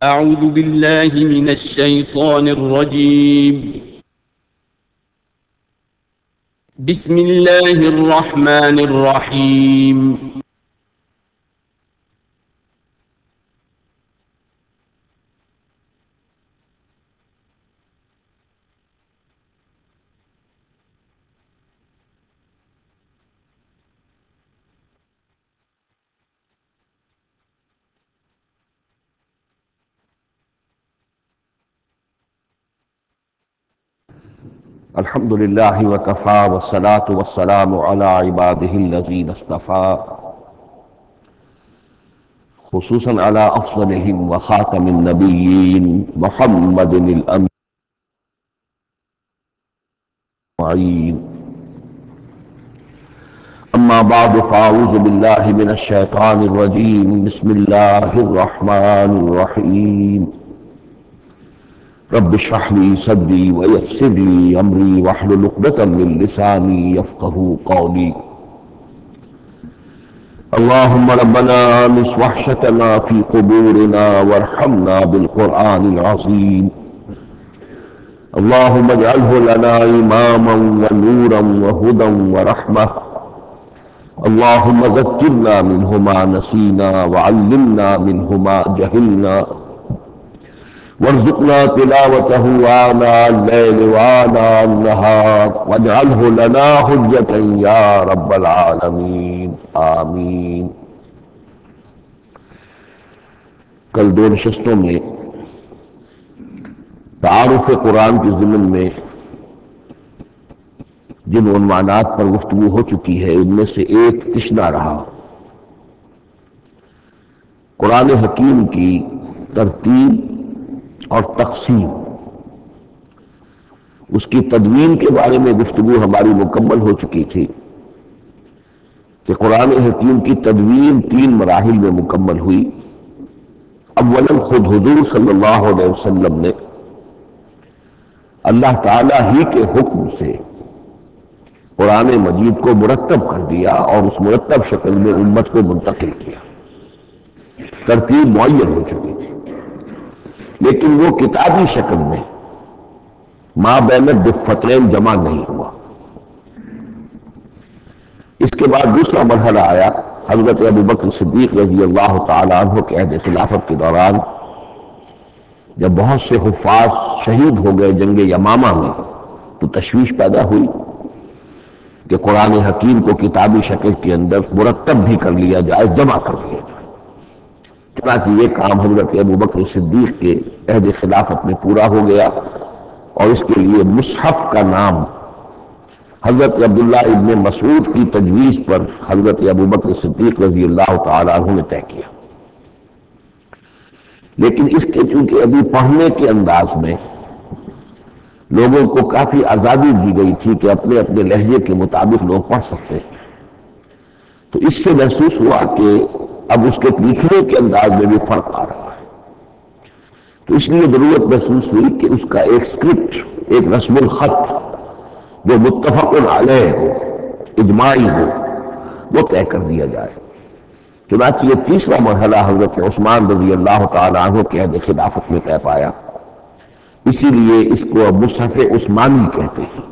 أعوذ بالله من الشيطان الرجيم. بسم الله الرحمن الرحيم. الحمد لله وكفى والصلاة والسلام على عباده الذين اصطفى خصوصا على أفضلهم وخاتم النبيين محمد الأمين. أما بعد فأعوذ بالله من الشيطان الرجيم. بسم الله الرحمن الرحيم. رب اشرح لي صدري ويسر لي أمري واحلل عقدة من لساني يفقهوا قولي. اللهم ربنا آنس وحشتنا في قبورنا وارحمنا بالقرآن العظيم. اللهم اجعله لنا إماما ونورا وهدى ورحمة. اللهم ذكرنا منه ما نسينا وعلمنا منه ما جهلنا وارزقنا تلاوته آناء الليل وآناء النهار واجعله لنا حجة يا رب العالمین آمین. کل دو نشستوں میں تعارف قرآن کے ضمن میں جن عنوانات پر گفتگو ہو چکی ہے ان میں سے ایک تشنا رہا قرآن حکیم کی ترتیب اور تقسیم. اس کی تدوین کے بارے میں گفتگو ہماری مکمل ہو چکی تھی کہ قرآن حکیم کی تدوین 3 مراحل میں مکمل ہوئی. اولا خود حضور صلی اللہ علیہ وسلم نے اللہ تعالی ہی کے حکم سے قرآن مجید کو مرتب کر دیا اور اس مرتب شکل میں امت کو منتقل کیا. ترتیب معین ہو چکی تھی لیکن وہ کتابی شکل میں ما بین الدفتین جمع نہیں ہوا. اس کے بعد دوسرا مرحلہ آیا حضرت ابوبکر صدیق رضی اللہ تعالی عنہ کے عہد خلافت کے دوران جب بہت سے حفاظ شہید ہو گئے جنگ یمامہ میں تو تشویش پیدا ہوئی کہ قرآن حکیم کو کتابی شکل کے اندر مرتب بھی کر لیا جائے، جمع کر لیا جائے. چنانچہ یہ کام حضرت ابوبکر صدیق کے عہد خلافت میں پورا ہو گیا اور اس کے لیے مصحف کا نام حضرت عبداللہ ابن مسعود کی تجویز پر حضرت ابوبکر صدیق رضی اللہ تعالی عنہ نے طے کیا. لیکن اس کے چونکہ ابھی پڑھنے کے انداز میں لوگوں کو کافی آزادی دی گئی تھی کہ اپنے اپنے لہجے کے مطابق لوگ پڑھ سکتے ہیں، تو اس سے محسوس ہوا کہ اب اس کے لکھنے کے انداز میں بھی فرق آ رہا ہے. تو اس لیے ضرورت محسوس ہوئی کہ اس کا ایک اسکرپٹ، ایک رسم الخط جو متفق علیہ ہو، اجماعی ہو، وہ طے کر دیا جائے. چنانچہ یہ تیسرا مرحلہ حضرت عثمان رضی اللہ تعالی عنہ کے عہد خلافت میں طے پایا. اسی لیے اس کو اب مصحف عثمانی کہتے ہیں،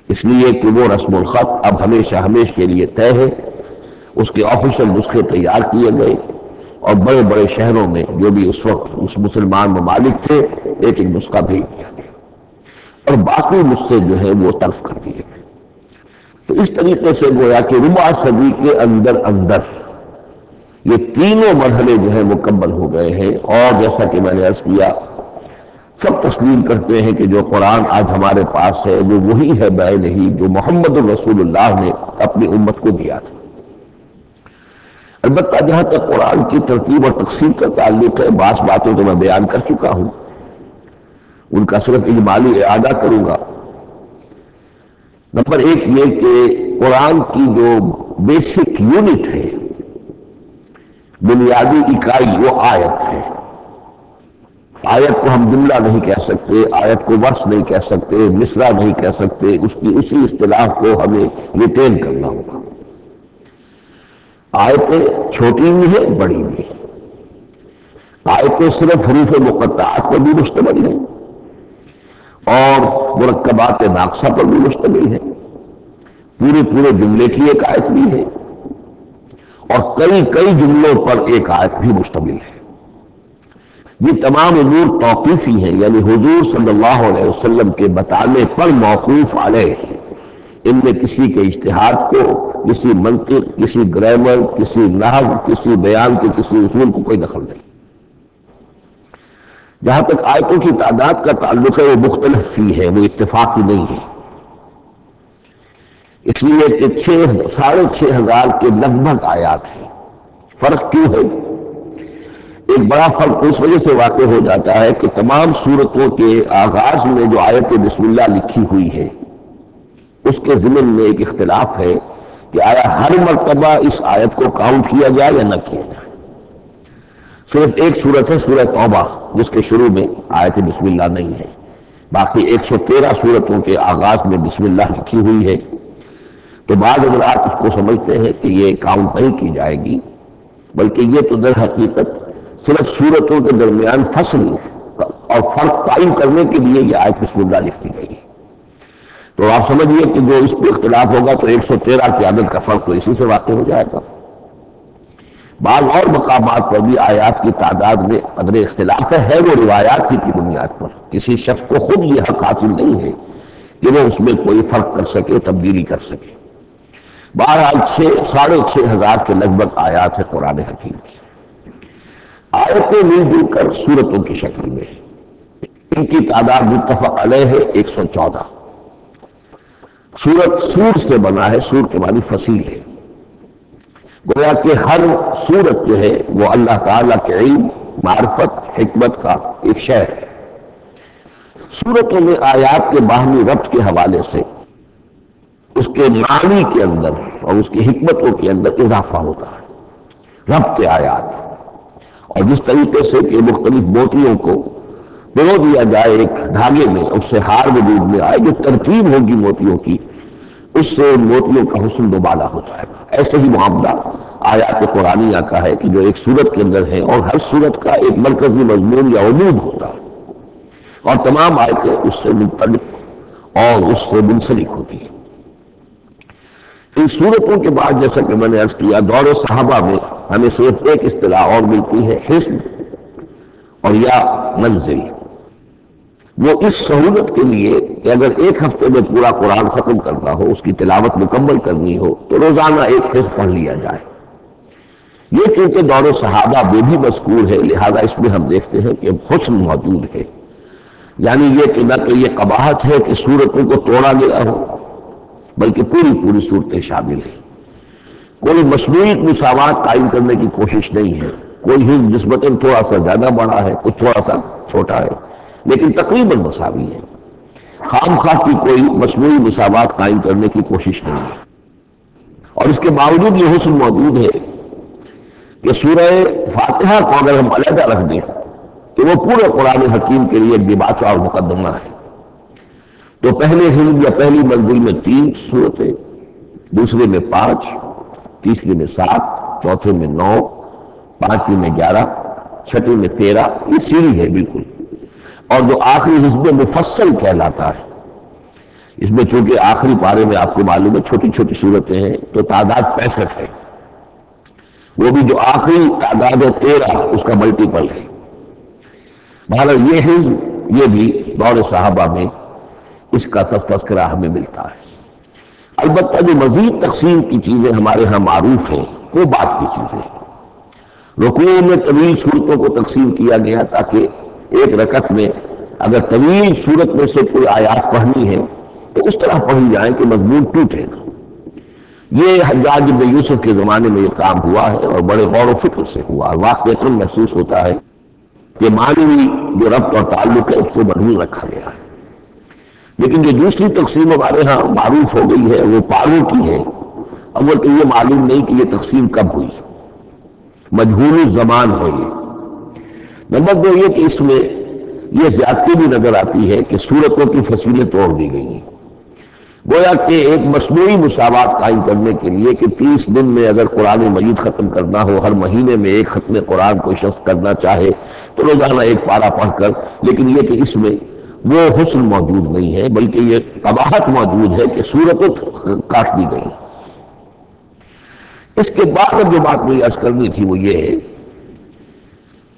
اس لیے کہ وہ رسم الخط اب ہمیشہ کے لیے طے ہے. اس کے آفیشل نسخے تیار کیے گئے اور بڑے بڑے شہروں میں جو بھی اس وقت اس مسلمان ممالک تھے ایک ایک نسخہ بھیج دیا گیا اور باقی نسخے جو ہیں وہ طرف کر دیے گئے. تو اس طریقے سے گویا کہ ربع صدی کے اندر یہ تینوں مرحلے جو ہیں مکمل ہو گئے ہیں. اور جیسا کہ میں نے عرض کیا سب تسلیم کرتے ہیں کہ جو قرآن آج ہمارے پاس ہے وہ وہی ہے بعینہ ہی جو محمد الرسول اللہ نے اپنی امت کو دیا تھا. البتہ جہاں تک قرآن کی ترتیب اور تقسیم کا تعلق ہے بعض باتیں تو میں بیان کر چکا ہوں، ان کا صرف اجمالی اعادہ کروں گا. نمبر 1 یہ کہ قرآن کی جو بیسک یونٹ ہے، بنیادی اکائی، وہ آیت ہے. آیت کو ہم جملہ نہیں کہہ سکتے، آیت کو ورس نہیں کہہ سکتے، مصرع نہیں کہہ سکتے، اس کی اسی اصطلاح کو ہمیں ریٹین کرنا ہوگا. آیتیں چھوٹی بھی ہیں، بڑی بھی. آیتیں صرف حروف مقطعات پر بھی مشتمل ہیں اور مرکبات ناقصہ پر بھی مشتمل ہے، پورے جملے کی ایک آیت بھی ہے اور کئی جملوں پر ایک آیت بھی مشتمل ہے۔ یہ تمام امور توقیفی ہیں، یعنی حضور صلی اللہ علیہ وسلم کے بتانے پر موقوف علیہ، ان میں کسی کے اجتہاد کو، کسی منطق، کسی گرامر، کسی نحو، کسی بیان کے کسی اصول کو کوئی دخل نہیں۔ جہاں تک آیتوں کی تعداد کا تعلق ہے وہ مختلف فی ہے، وہ اتفاقی نہیں ہے، اس لیے کہ 6,500 کے لگ بھگ آیات ہیں۔ فرق کیوں ہے؟ ایک بڑا فرق اس وجہ سے واقع ہو جاتا ہے کہ تمام سورتوں کے آغاز میں جو آیت بسم اللہ لکھی ہوئی ہے اس کے ضمن میں ایک اختلاف ہے کہ آیا ہر مرتبہ اس آیت کو کاؤنٹ کیا جائے یا نہ کیا جائے۔ صرف ایک سورت ہے سورہ توبہ جس کے شروع میں آیت بسم اللہ نہیں ہے، باقی 113 سورتوں کے آغاز میں بسم اللہ لکھی ہوئی ہے، تو بعض حضرات اس کو سمجھتے ہیں کہ یہ کاؤنٹ نہیں کی جائے گی، بلکہ یہ تو در حقیقت صرف سورتوں کے درمیان فصل اور فرق قائم کرنے کے لیے یہ آیت بسم اللہ لکھی گئی ہے۔ تو آپ سمجھیے کہ جو اس پہ اختلاف ہوگا تو 113 کی عدد کا فرق تو اسی سے واقع ہو جائے گا۔ بعض اور مقامات پر بھی آیات کی تعداد میں قدر اختلاف ہے وہ روایات کی بنیاد پر، کسی شخص کو خود یہ حق حاصل نہیں ہے کہ وہ اس میں کوئی فرق کر سکے، تبدیلی کر سکے۔ بہرحال 6,500 کے لگ بھگ آیات ہے قرآن حکیم کی۔ آیتیں مل جل کر سورتوں کی شکل میں، ان کی تعداد متفق علیہ ہے 114۔ سورت سور سے بنا ہے، سور کے معنی فصیل ہے، گویا کہ ہر سورت جو ہے وہ اللہ تعالیٰ کے علم، معرفت، حکمت کا ایک شہر ہے۔ سورتوں میں آیات کے باہمی ربط کے حوالے سے اس کے معنی کے اندر اور اس کی حکمتوں کے اندر اضافہ ہوتا ہے، ربط آیات، اور جس طریقے سے کہ مختلف موتیوں کو پرو دیا جائے ایک دھاگے میں، اس سے ہار وجود میں آئے، جو ترکیب ہوگی موتیوں کی اس سے ان موتیوں کا حسن دوبالا ہو جائے گا۔ ایسے ہی معاملہ آیات قرآنیہ کا ہے کہ جو ایک سورت کے اندر ہے اور ہر سورت کا ایک مرکزی مضمون یا عمود ہوتا ہے اور تمام آیتیں اس سے منطلق اور اس سے منسلک ہوتی ہیں۔ ان سورتوں کے بعد جیسا کہ میں نے عرض کیا، دور صحابہ میں ہمیں صرف ایک اصطلاح اور ملتی ہے، حصن اور یا منزل۔ وہ اس سہولت کے لیے کہ اگر ایک ہفتے میں پورا قرآن ختم کرنا ہو، اس کی تلاوت مکمل کرنی ہو تو روزانہ ایک حصہ پڑھ لیا جائے۔ یہ چونکہ دور صحابہ میں بھی مذکور ہے، لہذا اس میں ہم دیکھتے ہیں کہ حسن موجود ہے، یعنی یہ کہ نہ کہ یہ قباحت ہے کہ سورتوں کو توڑا گیا ہو، بلکہ پوری صورتیں شامل ہیں۔ کوئی مصنوعی مساوات قائم کرنے کی کوشش نہیں ہے، کوئی حصہ نسبتاً تھوڑا سا زیادہ بڑا ہے، کچھ تھوڑا سا چھوٹا ہے، لیکن تقریباً مساوی ہے۔ خام خواہ کی کوئی مصنوعی مساوات قائم کرنے کی کوشش نہیں ہے، اور اس کے باوجود یہ حسن موجود ہے کہ سورہ فاتحہ کو اگر ہم علیحدہ رکھ دیں کہ وہ پورے قرآن حکیم کے لیے ایک دیباچہ اور مقدمہ ہے، تو پہلے حزب یا پہلی منزل میں 3 سورتیں، دوسرے میں 5، تیسرے میں 7، چوتھے میں 9، پانچویں میں 11، چھٹے میں 13، یہ سیڑھی ہے بالکل۔ اور جو آخری حزب مفصل کہلاتا ہے، اس میں چونکہ آخری پارے میں آپ کو معلوم ہے چھوٹی چھوٹی صورتیں ہیں تو تعداد 65 ہے، وہ بھی جو آخری تعداد ہے 13 اس کا ملٹیپل ہے۔ بہرحال یہ حزب یہ بھی دور صحابہ میں اس کا تذکرہ ہمیں ملتا ہے۔ البتہ جو مزید تقسیم کی چیزیں ہمارے ہاں معروف ہیں وہ بات کی چیزیں ہیں۔ رکوع میں طویل صورتوں کو تقسیم کیا گیا تاکہ ایک رکعت میں اگر طویل صورت میں سے کوئی آیات پڑھنی ہے تو اس طرح پڑھی جائیں کہ مضمون ٹوٹے نہ۔ یہ حجاج بن یوسف کے زمانے میں یہ کام ہوا ہے اور بڑے غور و فکر سے ہوا، واقعتاً محسوس ہوتا ہے کہ معنوی جو ربط اور تعلق ہے اس کو محفوظ رکھا گیا ہے۔ لیکن جو دوسری تقسیم ہمارے ہاں معروف ہو گئی ہے وہ پاروں کی ہے۔ اول تو یہ معلوم نہیں کہ یہ تقسیم کب ہوئی، مجہول الزمان ہے یہ۔ نمبر 2 یہ کہ اس میں یہ زیادتی بھی نظر آتی ہے کہ سورتوں کی فصیلیں توڑ دی گئی ہیں۔ گویا کہ ایک مصنوعی مساوات قائم کرنے کے لیے کہ 30 دن میں اگر قرآن مجید ختم کرنا ہو، ہر مہینے میں ایک ختم قرآن کوئی شخص کرنا چاہے تو روزانہ ایک پارہ پڑھ کر، لیکن یہ کہ اس میں وہ حسن موجود نہیں ہے، بلکہ یہ قباحت موجود ہے کہ صورتیں کاٹ دی گئی۔ اس کے بعد اب جو بات مجھے عرض کرنی تھی وہ یہ ہے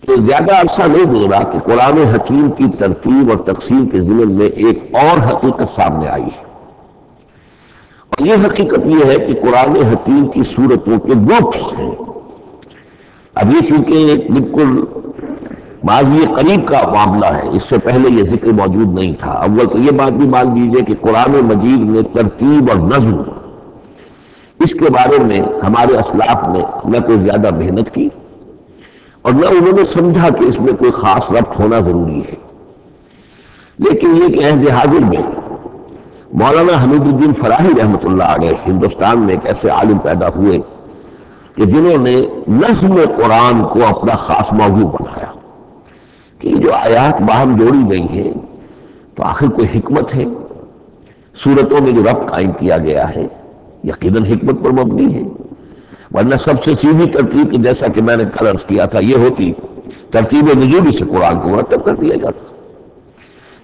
کہ زیادہ عرصہ نہیں گزرا کہ قرآن حکیم کی ترتیب اور تقسیم کے ضمن میں ایک اور حقیقت سامنے آئی ہے، اور یہ حقیقت یہ ہے کہ قرآن حکیم کی سورتوں کے گروپس ہیں۔ اب یہ چونکہ بالکل ماضی قریب کا معاملہ ہے، اس سے پہلے یہ ذکر موجود نہیں تھا۔ اول تو یہ بات بھی مان لیجئے کہ قرآن مجید میں ترتیب اور نظم، اس کے بارے میں ہمارے اسلاف نے نہ کوئی زیادہ محنت کی اور نہ انہوں نے سمجھا کہ اس میں کوئی خاص ربط ہونا ضروری ہے۔ لیکن یہ کہ عہد حاضر میں مولانا حمید الدین فراہی رحمۃ اللہ علیہ ہندوستان میں ایک ایسے عالم پیدا ہوئے کہ جنہوں نے نظم قرآن کو اپنا خاص موضوع بنایا کہ جو آیات باہم جوڑی گئی ہیں تو آخر کوئی حکمت ہے، سورتوں میں جو ربط قائم کیا گیا ہے یقیناً حکمت پر مبنی ہے، ورنہ سب سے سیدھی ترتیب کہ جیسا کہ میں نے کل عرض کیا تھا یہ ہوتی ترتیب نزولی سے قرآن کو مرتب کر دیا جاتا۔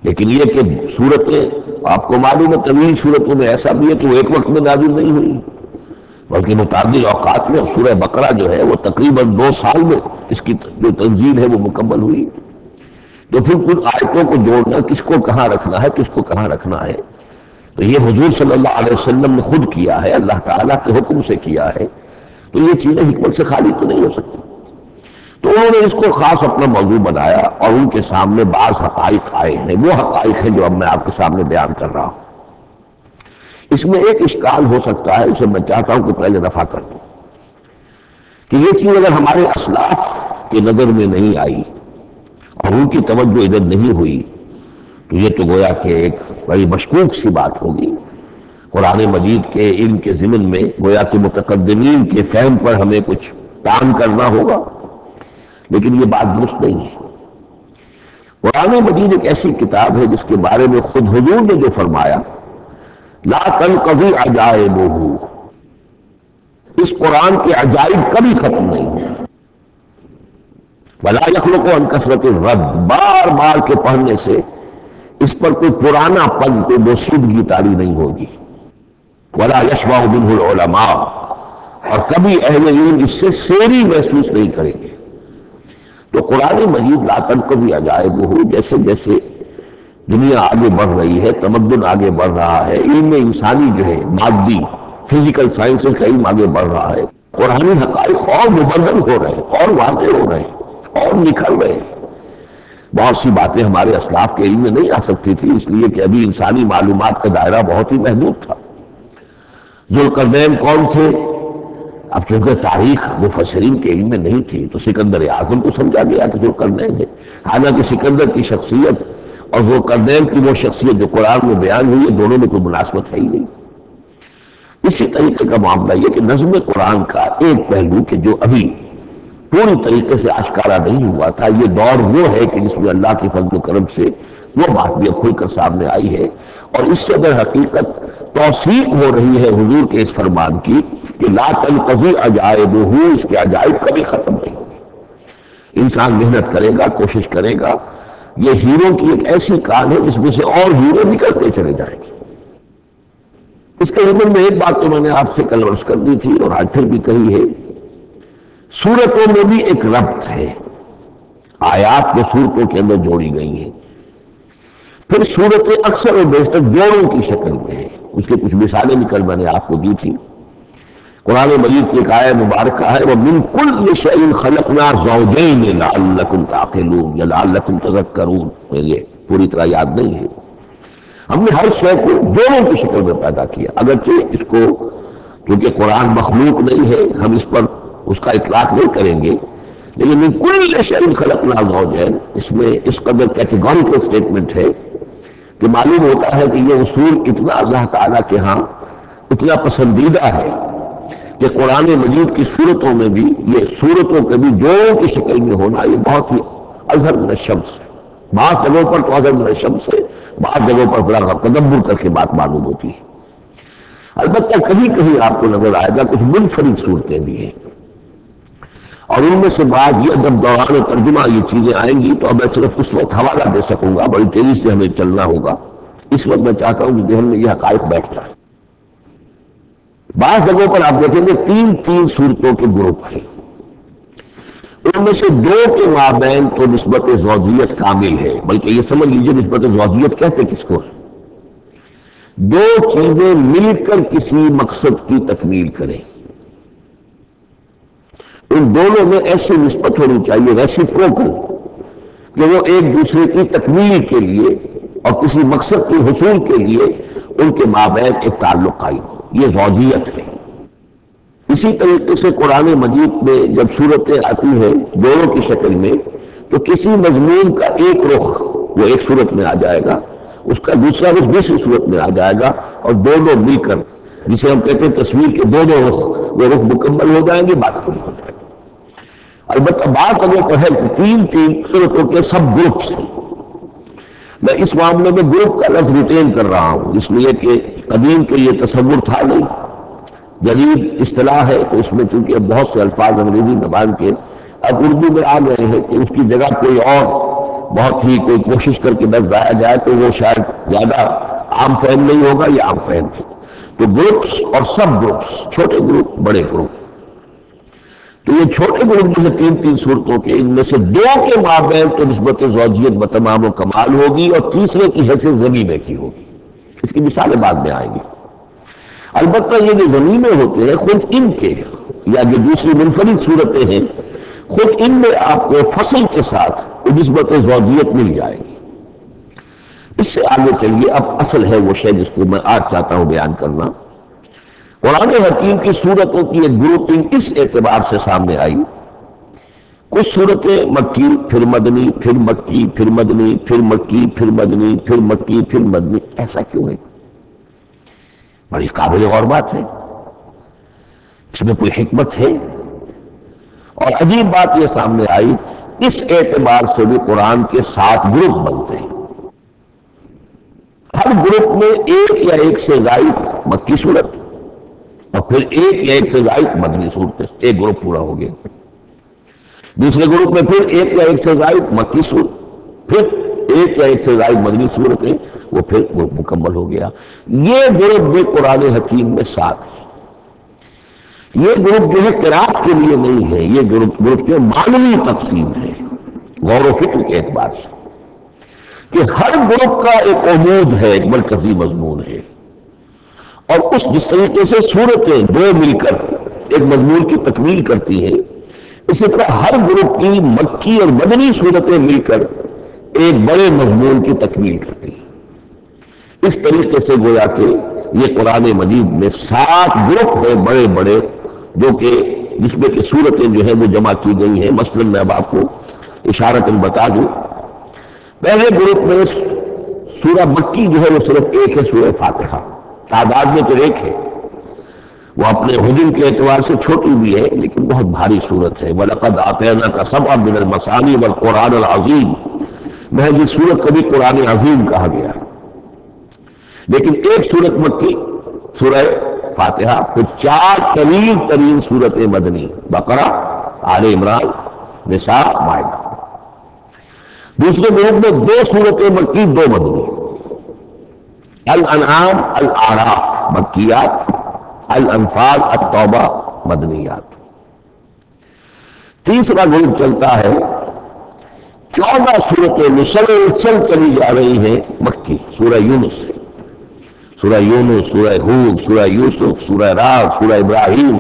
لیکن یہ کہ سورتیں آپ کو معلوم ہے طویل سورتوں میں ایسا بھی ہے کہ وہ ایک وقت میں نازل نہیں ہوئی بلکہ متعدد اوقات میں، سورہ بقرہ جو ہے وہ تقریباً 2 سال میں اس کی جو تنزیل ہے وہ مکمل ہوئی۔ تو پھر کچھ آیتوں کو جوڑنا، کس کو کہاں رکھنا ہے، کس کو کہاں رکھنا ہے، تو یہ حضور صلی اللہ علیہ وسلم نے خود کیا ہے، اللہ تعالیٰ کے حکم سے کیا ہے، تو یہ چیزیں حکمت سے خالی تو نہیں ہو سکتی۔ تو انہوں نے اس کو خاص اپنا موضوع بنایا اور ان کے سامنے بعض حقائق آئے ہیں، وہ حقائق ہیں جو اب میں آپ کے سامنے بیان کر رہا ہوں۔ اس میں ایک اشکال ہو سکتا ہے، اسے میں چاہتا ہوں کہ پہلے رفع کر دوں کہ یہ چیز اگر ہمارے اسلاف کی نظر میں نہیں آئی اور ان کی توجہ ادھر نہیں ہوئی تو یہ تو گویا کہ ایک بڑی مشکوک سی بات ہوگی۔ قرآن مجید کے علم کے ضمن میں گویا کہ متقدمین کے فہم پر ہمیں کچھ کام کرنا ہوگا، لیکن یہ بات درست نہیں ہے۔ قرآن مجید ایک ایسی کتاب ہے جس کے بارے میں خود حضور نے جو فرمایا لا تنقضی عجائبہ، اس قرآن کے عجائب کبھی ختم نہیں ہوں، ولا یخلق عن کثرت الرد، بار بار کے پڑھنے سے اس پر کوئی پرانا پن، کوئی بوسیدگی طاری نہیں ہوگی، ولا یشبع منہ العلماء، اور کبھی اہل علم اس سے سیری محسوس نہیں کریں گے۔ تو قرآن مجید لا تنقضی عجائبہ، جیسے جیسے دنیا آگے بڑھ رہی ہے، تمدن آگے بڑھ رہا ہے، علم انسانی جو ہے مادی فزیکل سائنسز کا علم آگے بڑھ رہا ہے، قرآنی حقائق اور مبرہن ہو رہے ہیں اور واضح ہو رہے ہیں اور نکھر رہے ہیں۔ بہت سی باتیں ہمارے اسلاف کے علم میں نہیں آ سکتی تھی، اس لیے کہ ابھی انسانی معلومات کا دائرہ بہت ہی محدود تھا۔ ذوالقرنین کون تھے؟ اب چونکہ تاریخ مفسرین کے علم میں نہیں تھی تو سکندر اعظم کو سمجھا گیا کہ ذوالقرنین ہے، حالانکہ سکندر کی شخصیت اور ذوالقرنین کی وہ شخصیت جو قرآن میں بیان ہوئی ہے دونوں میں کوئی مناسبت ہے ہی نہیں۔ اسی طریقے کا معاملہ یہ کہ نظم قرآن کا ایک پہلو کہ جو ابھی پوری طریقے سے آشکارا نہیں ہوا تھا، یہ دور وہ ہے کہ جس میں اللہ کی فضل و کرم سے وہ بات بھی اب کھل کر سامنے آئی ہے، اور اس سے در حقیقت توثیق ہو رہی ہے حضور کے اس فرمان کی کہ لا تنقضی عجائبہ، اس کے عجائب کبھی ختم نہیں ہوگی۔ انسان محنت کرے گا، کوشش کرے گا، یہ ہیروں کی ایک ایسی کان ہے جس میں سے اور ہیرے نکلتے چلے جائیں گے۔ اس کے ضمن میں ایک بات تو میں نے آپ سے کل عرض کر دی تھی اور آج پھر بھی کہی ہے، سورتوں میں بھی ایک ربط ہے، آیات جو سورتوں کے اندر جوڑی گئی ہیں، پھر سورتیں اکثر اور بیشتر جوڑوں کی شکل میں ہیں۔ اس کے کچھ مثالیں بھی کل میں نے آپ کو دی تھی۔ قرآن مجید کی ایک آیت مبارکہ ہے وَمِن كُلِّ شَيْءٍ خَلَقْنَا زَوْجَيْنِ لَعَلَّكُمْ تَعْقِلُونَ یا لَعَلَّكُمْ تَذَكَّرُونَ، یہ پوری طرح یاد نہیں ہے۔ ہم نے ہر شے کو جوڑوں کی شکل میں پیدا کیا، اگرچہ اس کو کیونکہ قرآن مخلوق نہیں ہے ہم اس پر اس کا اطلاق نہیں کریں گے، لیکن من كُلِّ شَيْءٍ خَلَقْنَا زَوْجَيْنِ اس میں اس قدر کیٹیگوریکل سٹیٹمنٹ ہے کہ معلوم ہوتا ہے کہ یہ اصول اتنا اللہ تعالیٰ کے ہاں اتنا پسندیدہ ہے کہ قرآن مجید کی صورتوں میں بھی یہ صورتوں کے بھی جوڑوں کی شکل میں ہونا یہ بہت ہی اظہر من الشمس ہے۔ بعض جگہوں پر تو اظہر من الشمس ہے، بعض جگہوں پر ذرا تدبر کر کے بات معلوم ہوتی ہے۔ البتہ کہیں کہیں آپ کو نظر آئے گا کچھ منفرد صورتیں بھی ہیں، اور ان میں سے بعض یہ جب دوران ترجمہ یہ چیزیں آئیں گی تو اب میں صرف اس وقت حوالہ دے سکوں گا، بڑی تیزی سے ہمیں چلنا ہوگا، اس وقت میں چاہتا ہوں کہ ذہن میں یہ حقائق بیٹھ جائے۔ بعض جگہوں پر آپ دیکھیں گے تین صورتوں کے گروپ ہیں، ان میں سے دو کے مابین تو نسبت زوجیت کامل ہے، بلکہ یہ سمجھ لیجئے نسبت زوجیت کہتے کس کو ہے؟ دو چیزیں مل کر کسی مقصد کی تکمیل کریں، ان دونوں میں ایسی نسبت ہونی چاہیے ریسیپروکل کہ وہ ایک دوسرے کی تکمیل کے لیے اور کسی مقصد کے حصول کے لیے ان کے مابین ایک تعلق قائم ہو، یہ زوجیت ہے۔ اسی طریقے سے قرآن مجید میں جب صورتیں آتی ہیں دونوں کی شکل میں تو کسی مضمون کا ایک رخ وہ ایک صورت میں آ جائے گا، اس کا دوسرا رخ دوسری صورت میں آ جائے گا، اور دونوں مل کر جسے ہم کہتے ہیں تصویر کے دونوں رخ، وہ رخ مکمل ہو جائیں گے، بات پوری ہو جائے گی۔ البتہ بات اگر تو ہے تین صورتوں کے سب گروپس ہیں، میں اس معاملے میں گروپ کا لفظ ریٹین کر رہا ہوں اس لیے کہ قدیم کے یہ تصور تھا نہیں، جدید اصطلاح ہے تو اس میں چونکہ بہت سے الفاظ انگریزی زبان کے اب اردو میں آ گئے ہیں کہ اس کی جگہ کوئی اور بہت ہی کوئی کوشش کر کے لفظ لایا جائے تو وہ شاید زیادہ عام فہم نہیں ہوگا، یہ عام فہم ہے۔ تو گروپس اور سب گروپس، چھوٹے گروپ بڑے گروپ، تو یہ چھوٹے گروپ جو ہے تین صورتوں کے، ان میں سے دو کے مابین تو نسبت زوجیت بتمام و کمال ہوگی اور تیسرے کی حیثیت ضمیمے کی ہوگی، اس کی مثالیں بعد میں آئیں گی۔ البتہ یہ جو ضمیمے ہوتے ہیں خود ان کے یا جو دوسری منفرد صورتیں ہیں خود ان میں آپ کو فصل کے ساتھ نسبت زوجیت مل جائے گی۔ اس سے آگے چلیے، اب اصل ہے وہ شے جس کو میں آج چاہتا ہوں بیان کرنا۔ قرآن حکیم کی صورتوں کی ایک گروپنگ اس اعتبار سے سامنے آئی، کچھ صورتیں مکی پھر مدنی پھر مکی پھر مدنی پھر مکی پھر مدنی پھر مکی پھر مدنی، ایسا کیوں ہے؟ بڑی قابل غور بات ہے، اس میں کوئی حکمت ہے، اور عجیب بات یہ سامنے آئی اس اعتبار سے بھی قرآن کے 7 گروپ بنتے ہیں، ہر گروپ میں ایک یا ایک سے زائد مکی صورت اور پھر ایک یا ایک سے زائد مدنی صورتیں، ایک گروپ پورا ہو گیا۔ دوسرے گروپ میں پھر ایک یا ایک سے زائد مکی صورت، پھر ایک یا ایک سے زائد مدنی صورتیں، وہ پھر گروپ مکمل ہو گیا۔ یہ گروپ بھی قرآن حکیم میں 7 ہے۔ یہ گروپ جو ہے قرات کے لیے نہیں ہے، یہ گروپ جو معنوی تقسیم ہے غور و فکر کے اعتبار سے، کہ ہر گروپ کا ایک عمود ہے، ایک مرکزی مضمون ہے، اور جس طریقے سے صورتیں دو مل کر ایک مضمون کی تکمیل کرتی ہیں، اسی طرح ہر گروپ کی مکی اور مدنی صورتیں مل کر ایک بڑے مضمون کی تکمیل کرتی ہیں۔ اس طریقے سے گویا کہ یہ قرآن مجید میں 7 گروپ ہیں بڑے بڑے، جو کہ جس میں کہ صورتیں جو ہیں وہ جمع کی گئی ہیں۔ مثلا میں اب آپ کو اشارتاً بتا دوں، پہلے گروپ میں سورہ مکی جو ہے وہ صرف ایک ہے، سورہ فاتحہ، تعداد میں تو ایک ہے، وہ اپنے حجم کے اعتبار سے چھوٹی بھی ہے لیکن بہت بھاری صورت ہے۔ وَلَقَدْ آتَيْنَاكَ سَبْعًا مِنَ الْمَثَانِي وَالْقُرْآنَ الْعَظِيمِ، محض اس صورت کو بھی قرآن عظیم کہا گیا، لیکن ایک صورت مکی سورہ فاتحہ، پھر 4 طویل ترین صورتیں مدنی، بقرہ، آل عمران، نساء، مائدہ۔ دوسرے گروپ میں 2 صورتیں مکی 2 مدنی، الانعام، الاعراف مکیات، الانفال، التوبہ مدنیات۔ تیسرا گروپ چلتا ہے 14 صورتیں مسلسل چلی جا رہی ہیں مکی، سورہ یونس سے، سورہ یونس، سورہ ہود، سورہ یوسف، سورہ رعد، سورہ ابراہیم،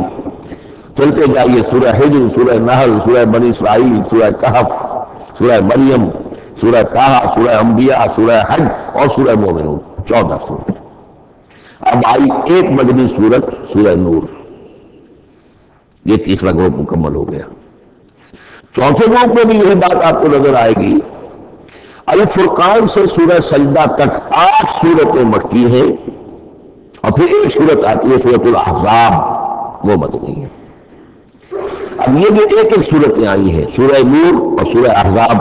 چلتے جائیے سورہ حجر، سورہ نحل، سورہ بنی اسرائیل، سورہ کہف، سورہ مریم، سورہ طٰہٰ، سورہ انبیاء، سورہ حج اور سورہ مومنون، 14 صورت۔ اب آئی ایک مدنی صورت سورہ نور، یہ تیسرا گروپ مکمل ہو گیا۔ چوتھے گروپ میں بھی یہی بات آپ کو نظر آئے گی، الفرقان سے سورہ سجدہ تک 8 صورتیں مکی ہیں، اور پھر ایک صورت آتی ہے سورۃ الاحزاب، وہ مدنی ہے۔ اب یہ جو ایک ایک صورتیں آئی ہیں، سورہ نور اور سورہ احزاب،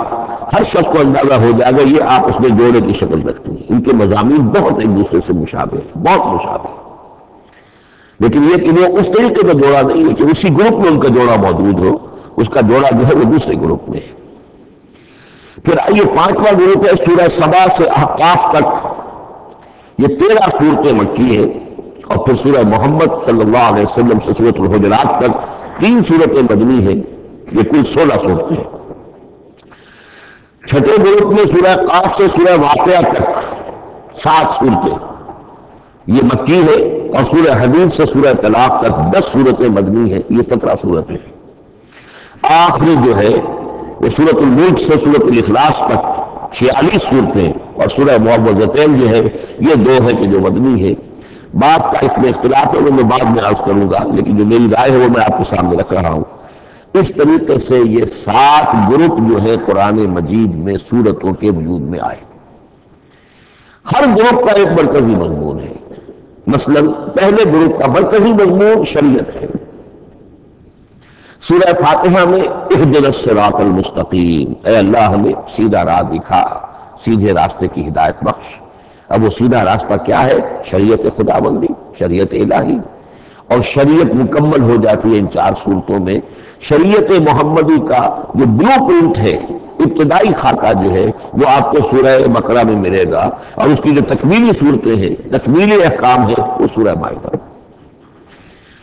ہر شخص کو اندازہ ہو جائے گا یہ آپس میں جوڑے کی شکل رکھتی ہیں، ان کے مضامین بہت ایک دوسرے سے مشابہ ہیں، بہت مشابہ۔ لیکن یہ کہ وہ اس طریقے کا جوڑا نہیں ہے کہ اسی گروپ میں ان کا جوڑا موجود ہو، اس کا جوڑا جو ہے وہ دوسرے گروپ میں ہے۔ پھر آئیے پانچواں گروپ ہے سورہ سبا سے احقاف تک، یہ 13 صورتیں مکی ہیں، اور پھر سورہ محمد صلی اللہ علیہ وسلم سے سورۃ الحجرات تک 3 صورتیں مدنی ہیں، یہ کل 16 صورتیں ہیں۔ چھٹے گروپ میں سورہ قاف سے سورہ واقعہ تک 7 صورتیں یہ مکی ہے، اور سورہ حدید سے سورہ طلاق تک 10 صورتیں مدنی ہیں، یہ 17 صورتیں ہیں۔ آخری جو ہے وہ سورۃ الملک سے سورۃ الاخلاص تک 46 صورتیں، اور سورہ معوذتین جو ہے یہ 2 ہے کہ جو مدنی ہے۔ بعض کا اس میں اختلاف ہے، وہ میں بعد میں عرض کروں گا، لیکن جو میری رائے ہے وہ میں آپ کے سامنے رکھ رہا ہوں۔ اس طریقے سے یہ 7 گروپ جو ہے قرآن مجید میں سورتوں کے وجود میں آئے۔ ہر گروپ کا ایک مرکزی مضمون ہے۔ مثلا پہلے گروپ کا مرکزی مضمون شریعت ہے۔ سورہ فاتحہ میں اہدنا الصراط المستقیم، اے اللہ ہمیں سیدھا راہ دکھا، سیدھے راستے کی ہدایت بخش۔ اب وہ سیدھا راستہ کیا ہے؟ شریعت خداوندی، شریعت الہی، اور شریعت مکمل ہو جاتی ہے ان 4 صورتوں میں۔ شریعت محمدی کا جو بلو پرنٹ ہے، ابتدائی خاکہ جو ہے وہ آپ کو سورہ بقرہ میں ملے گا، اور اس کی جو تکمیلی صورتیں ہیں، تکمیلی احکام ہے، وہ سورہ مائدہ۔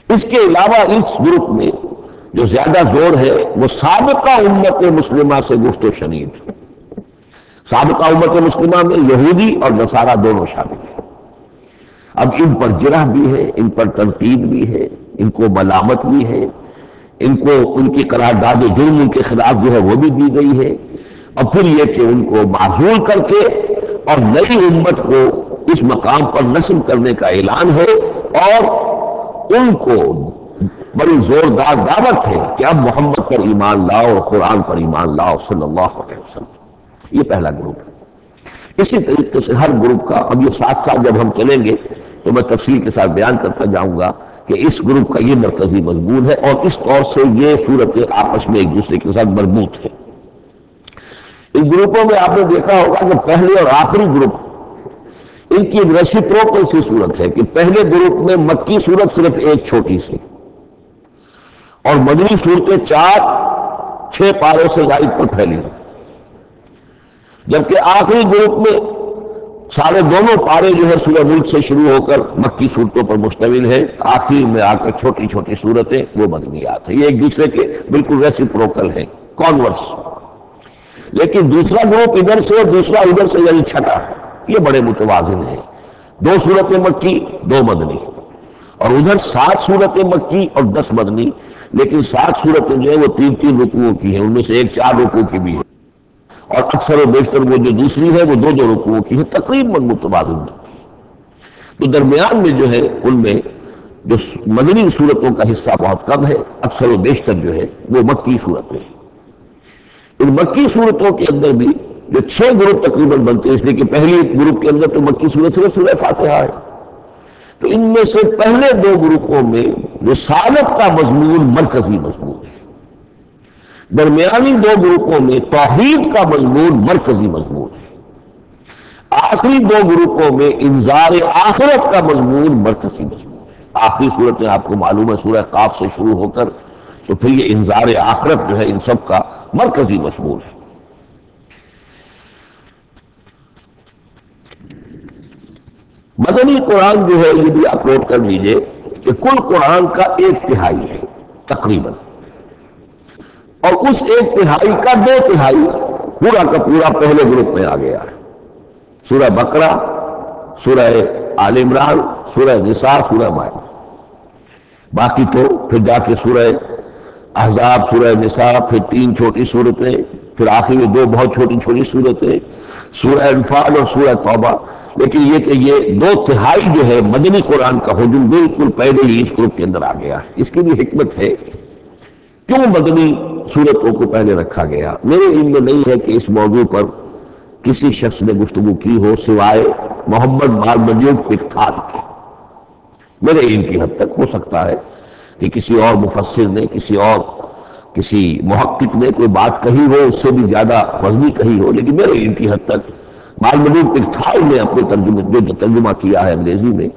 اس کے علاوہ اس گروپ میں جو زیادہ زور ہے وہ سابقہ امت مسلمہ سے گفت و شنید۔ سابقہ امت مسلمہ میں یہودی اور نصارہ دونوں شامل ہیں۔ اب ان پر جرح بھی ہے، ان پر تنقید بھی ہے، ان کو ملامت بھی ہے، ان کو ان کی قرارداد جرم ان کے خلاف جو ہے وہ بھی دی گئی ہے، اور پھر یہ کہ ان کو معزول کر کے اور نئی امت کو اس مقام پر نصب کرنے کا اعلان ہے، اور ان کو بڑی زوردار دعوت ہے کہ اب محمد پر ایمان لاؤ، قرآن پر ایمان لاؤ صلی اللہ علیہ وسلم۔ یہ پہلا گروپ ہے۔ اسی طریقے سے ہر گروپ کا اب یہ ساتھ ساتھ جب ہم چلیں گے تو میں تفصیل کے ساتھ بیان کرتا جاؤں گا کہ اس گروپ کا یہ مرکزی مضمون ہے، اور اس طور سے یہ صورتیں آپس میں ایک دوسرے کے ساتھ مربوط ہیں۔ ان گروپوں میں آپ نے دیکھا ہوگا کہ پہلے اور آخری گروپ ان کی ایک ریسیپروکل سی صورت ہے کہ پہلے گروپ میں مکی صورت صرف ایک چھوٹی سی، اور مدنی صورتیں 4-6 پاروں سے زائد پر پھیلی، جبکہ آخری گروپ میں سارے دونوں پارے جو ہے سورہ ملک سے شروع ہو کر مکی صورتوں پر مشتمل ہے، آخر میں آ کر چھوٹی چھوٹی صورتیں وہ مدنیات ہیں۔ یہ ایک دوسرے کے بالکل ریسیپروکل ہیں، کانورس۔ لیکن دوسرا گروپ ادھر سے اور دوسرا ادھر سے، یعنی چھٹا، یہ بڑے متوازن ہیں۔ 2 صورتیں مکی، 2 مدنی، اور ادھر 7 صورتیں مکی اور 10 مدنی، لیکن 7 صورتیں جو ہیں وہ 3 رکوعوں کی ہیں، ان میں سے ایک 4 رکوع کی بھی ہے، اور اکثر و بیشتر وہ جو دوسری ہے وہ 2 رکوعوں کی ہے، تقریباً متوازن ہوتی ہے۔ تو درمیان میں جو ہے ان میں جو مدنی صورتوں کا حصہ بہت کم ہے، اکثر و بیشتر جو ہے وہ مکی صورتیں ہیں۔ ان مکی صورتوں کے اندر بھی جو 6 گروپ تقریباً بنتے ہیں، اس لیے کہ پہلی گروپ کے اندر تو مکی صورت صرف سورہ فاتحہ ہے، تو ان میں سے پہلے 2 گروپوں میں رسالت کا مضمون مرکزی مضمون ہے، درمیانی 2 گروپوں میں توحید کا مضمون مرکزی مضمون ہے، آخری 2 گروپوں میں انذار آخرت کا مضمون مرکزی مضمون ہے۔ آخری صورتیں آپ کو معلوم ہے سورہ قاف سے شروع ہو کر، تو پھر یہ انذار آخرت جو ہے ان سب کا مرکزی مضمون ہے۔ مدنی قرآن جو ہے یہ بھی آپ نوٹ کر لیجئے کہ کل قرآن کا 1/3 ہے تقریباً، اور اس 1/3 کا 2/3 پورا کا پورا پہلے گروپ میں آ گیا ہے۔ سورہ بقرہ، سورہ آل عمران، سورہ نساء، سورہ مائدہ۔ باقی تو پھر جا کے سورہ احزاب، سورہ نساء، پھر 3 چھوٹی صورتیں، پھر آخر میں 2 بہت چھوٹی چھوٹی صورتیں، سورہ انفال اور سورہ توبہ۔ لیکن یہ کہ یہ 2/3 جو ہے مدنی قرآن کا ہجوم بالکل پہلے ہی اس گروپ کے اندر آ گیا ہے۔ اس کی بھی حکمت ہے، کیوں مدنی صورتوں کو پہلے رکھا گیا؟ میرے علم میں نہیں ہے کہ اس موضوع پر کسی شخص نے گفتگو کی ہو سوائے محمد مالمجوب پکتھان کے۔ میرے علم کی حد تک ہو سکتا ہے کہ کسی اور مفسر نے، کسی محقق نے کوئی بات کہی ہو، اس سے بھی زیادہ وزنی کہی ہو، لیکن میرے علم کی حد تک مالمجوب پکتھان نے اپنے ترجمہ جو ترجمہ کیا ہے انگریزی میں،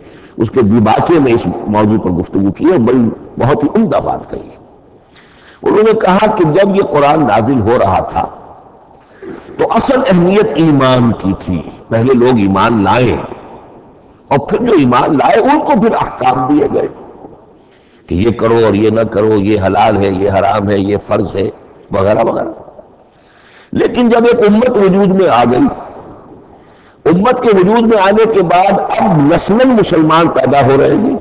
اس کے دیباچے میں اس موضوع پر گفتگو کی اور بڑی بہت ہی عمدہ بات کہی ہے۔ انہوں نے کہا کہ جب یہ قرآن نازل ہو رہا تھا تو اصل اہمیت ایمان کی تھی، پہلے لوگ ایمان لائے اور پھر جو ایمان لائے ان کو پھر احکام دیے گئے کہ یہ کرو اور یہ نہ کرو، یہ حلال ہے، یہ حرام ہے، یہ فرض ہے، وغیرہ وغیرہ۔ لیکن جب ایک امت وجود میں آ گئی، امت کے وجود میں آنے کے بعد اب نسلاً مسلمان پیدا ہو رہے ہیں،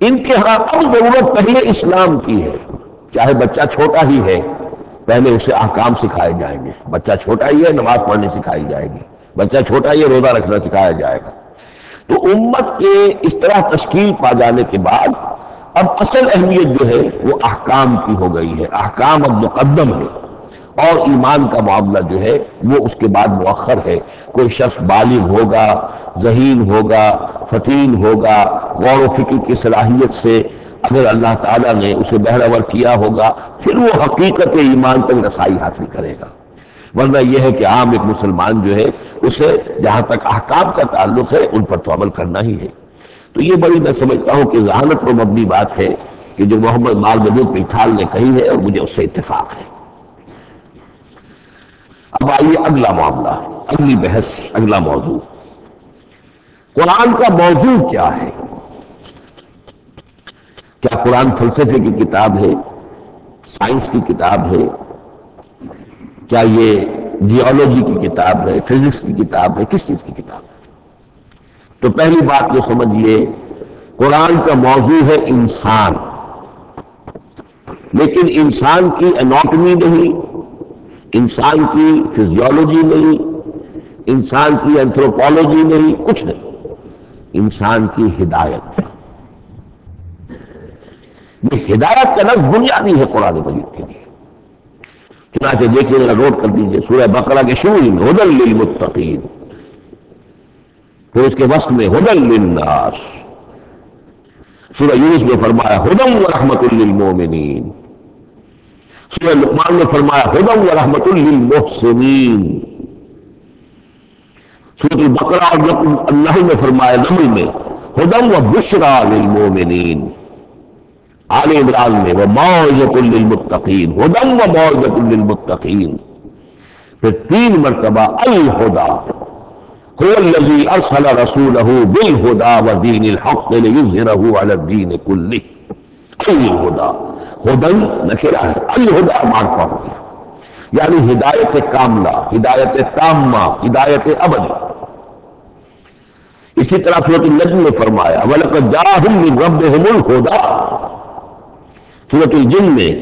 ان کے ہاں اب ضرورت پہلے اسلام کی ہے، چاہے بچہ چھوٹا ہی ہے پہلے اسے احکام سکھائے جائیں گے، بچہ چھوٹا ہی ہے نماز پڑھنی سکھائی جائے گی، بچہ چھوٹا ہی ہے روزہ رکھنا سکھایا جائے گا۔ تو امت کے اس طرح تشکیل پا جانے کے بعد اب اصل اہمیت جو ہے وہ احکام کی ہو گئی ہے، احکام اب مقدم ہے اور ایمان کا معاملہ جو ہے وہ اس کے بعد مؤخر ہے۔ کوئی شخص بالغ ہوگا، ذہین ہوگا، فطین ہوگا، غور و فکر کی صلاحیت سے اگر اللہ تعالیٰ نے اسے بہرور کیا ہوگا پھر وہ حقیقت ایمان تک رسائی حاصل کرے گا، ورنہ یہ ہے کہ عام ایک مسلمان جو ہے اسے جہاں تک احکام کا تعلق ہے ان پر تو عمل کرنا ہی ہے۔ تو یہ بڑی میں سمجھتا ہوں کہ ذہانت پر مبنی بات ہے کہ جو محمد مالبدود پیٹھال نے کہی ہے اور مجھے اس سے اتفاق ہے۔ اب آئیے اگلا معاملہ، اگلی بحث، اگلا موضوع، قرآن کا موضوع کیا ہے؟ کیا قرآن فلسفے کی کتاب ہے، سائنس کی کتاب ہے، کیا یہ جیولوجی کی کتاب ہے، فزکس کی کتاب ہے، کس چیز کی کتاب ہے؟ تو پہلی بات جو سمجھیے، قرآن کا موضوع ہے انسان، لیکن انسان کی اناٹمی نہیں، انسان کی فزیولوجی نہیں، انسان کی اینتھروپولوجی نہیں، کچھ نہیں، انسان کی ہدایت۔ یہ ہدایت کا لفظ بنیادی ہے قرآن مجید کے لیے۔ چنانچہ دیکھیے ذرا نوٹ کر دیجیے سورہ بقرہ کے شروع میں ہدی للمتقین، پھر اس کے وسط میں ہدی للناس، سورہ یونس میں فرمایا ہدی ورحمۃ للمؤمنین، سورہ لقمان میں فرمایا ہدی ورحمۃ للمحسنین، سورۃ البقرہ اور اللہ میں فرمایا نمل میں ہدی وبشریٰ للمؤمنین، آل عمران میں وموعظۃ للمتقین، ہدی وموعظۃ للمتقین، پھر 3 مرتبہ الہدی هو الذی ارسل رسولہ بالہدی ودین الحق لیظہرہ علی الدین کلہ۔ الہدی، ہدی نکرہ ہے، الہدی معرفہ ہو گیا، یعنی ہدایت کاملہ، ہدایت تامہ، ہدایت ابدی۔ اسی طرح سورۃ النجم میں فرمایا وَلَقَدْ جَاءَهُم مِّن رَّبِّهِمُ الْهُدَىٰ، سورۃ الجن میں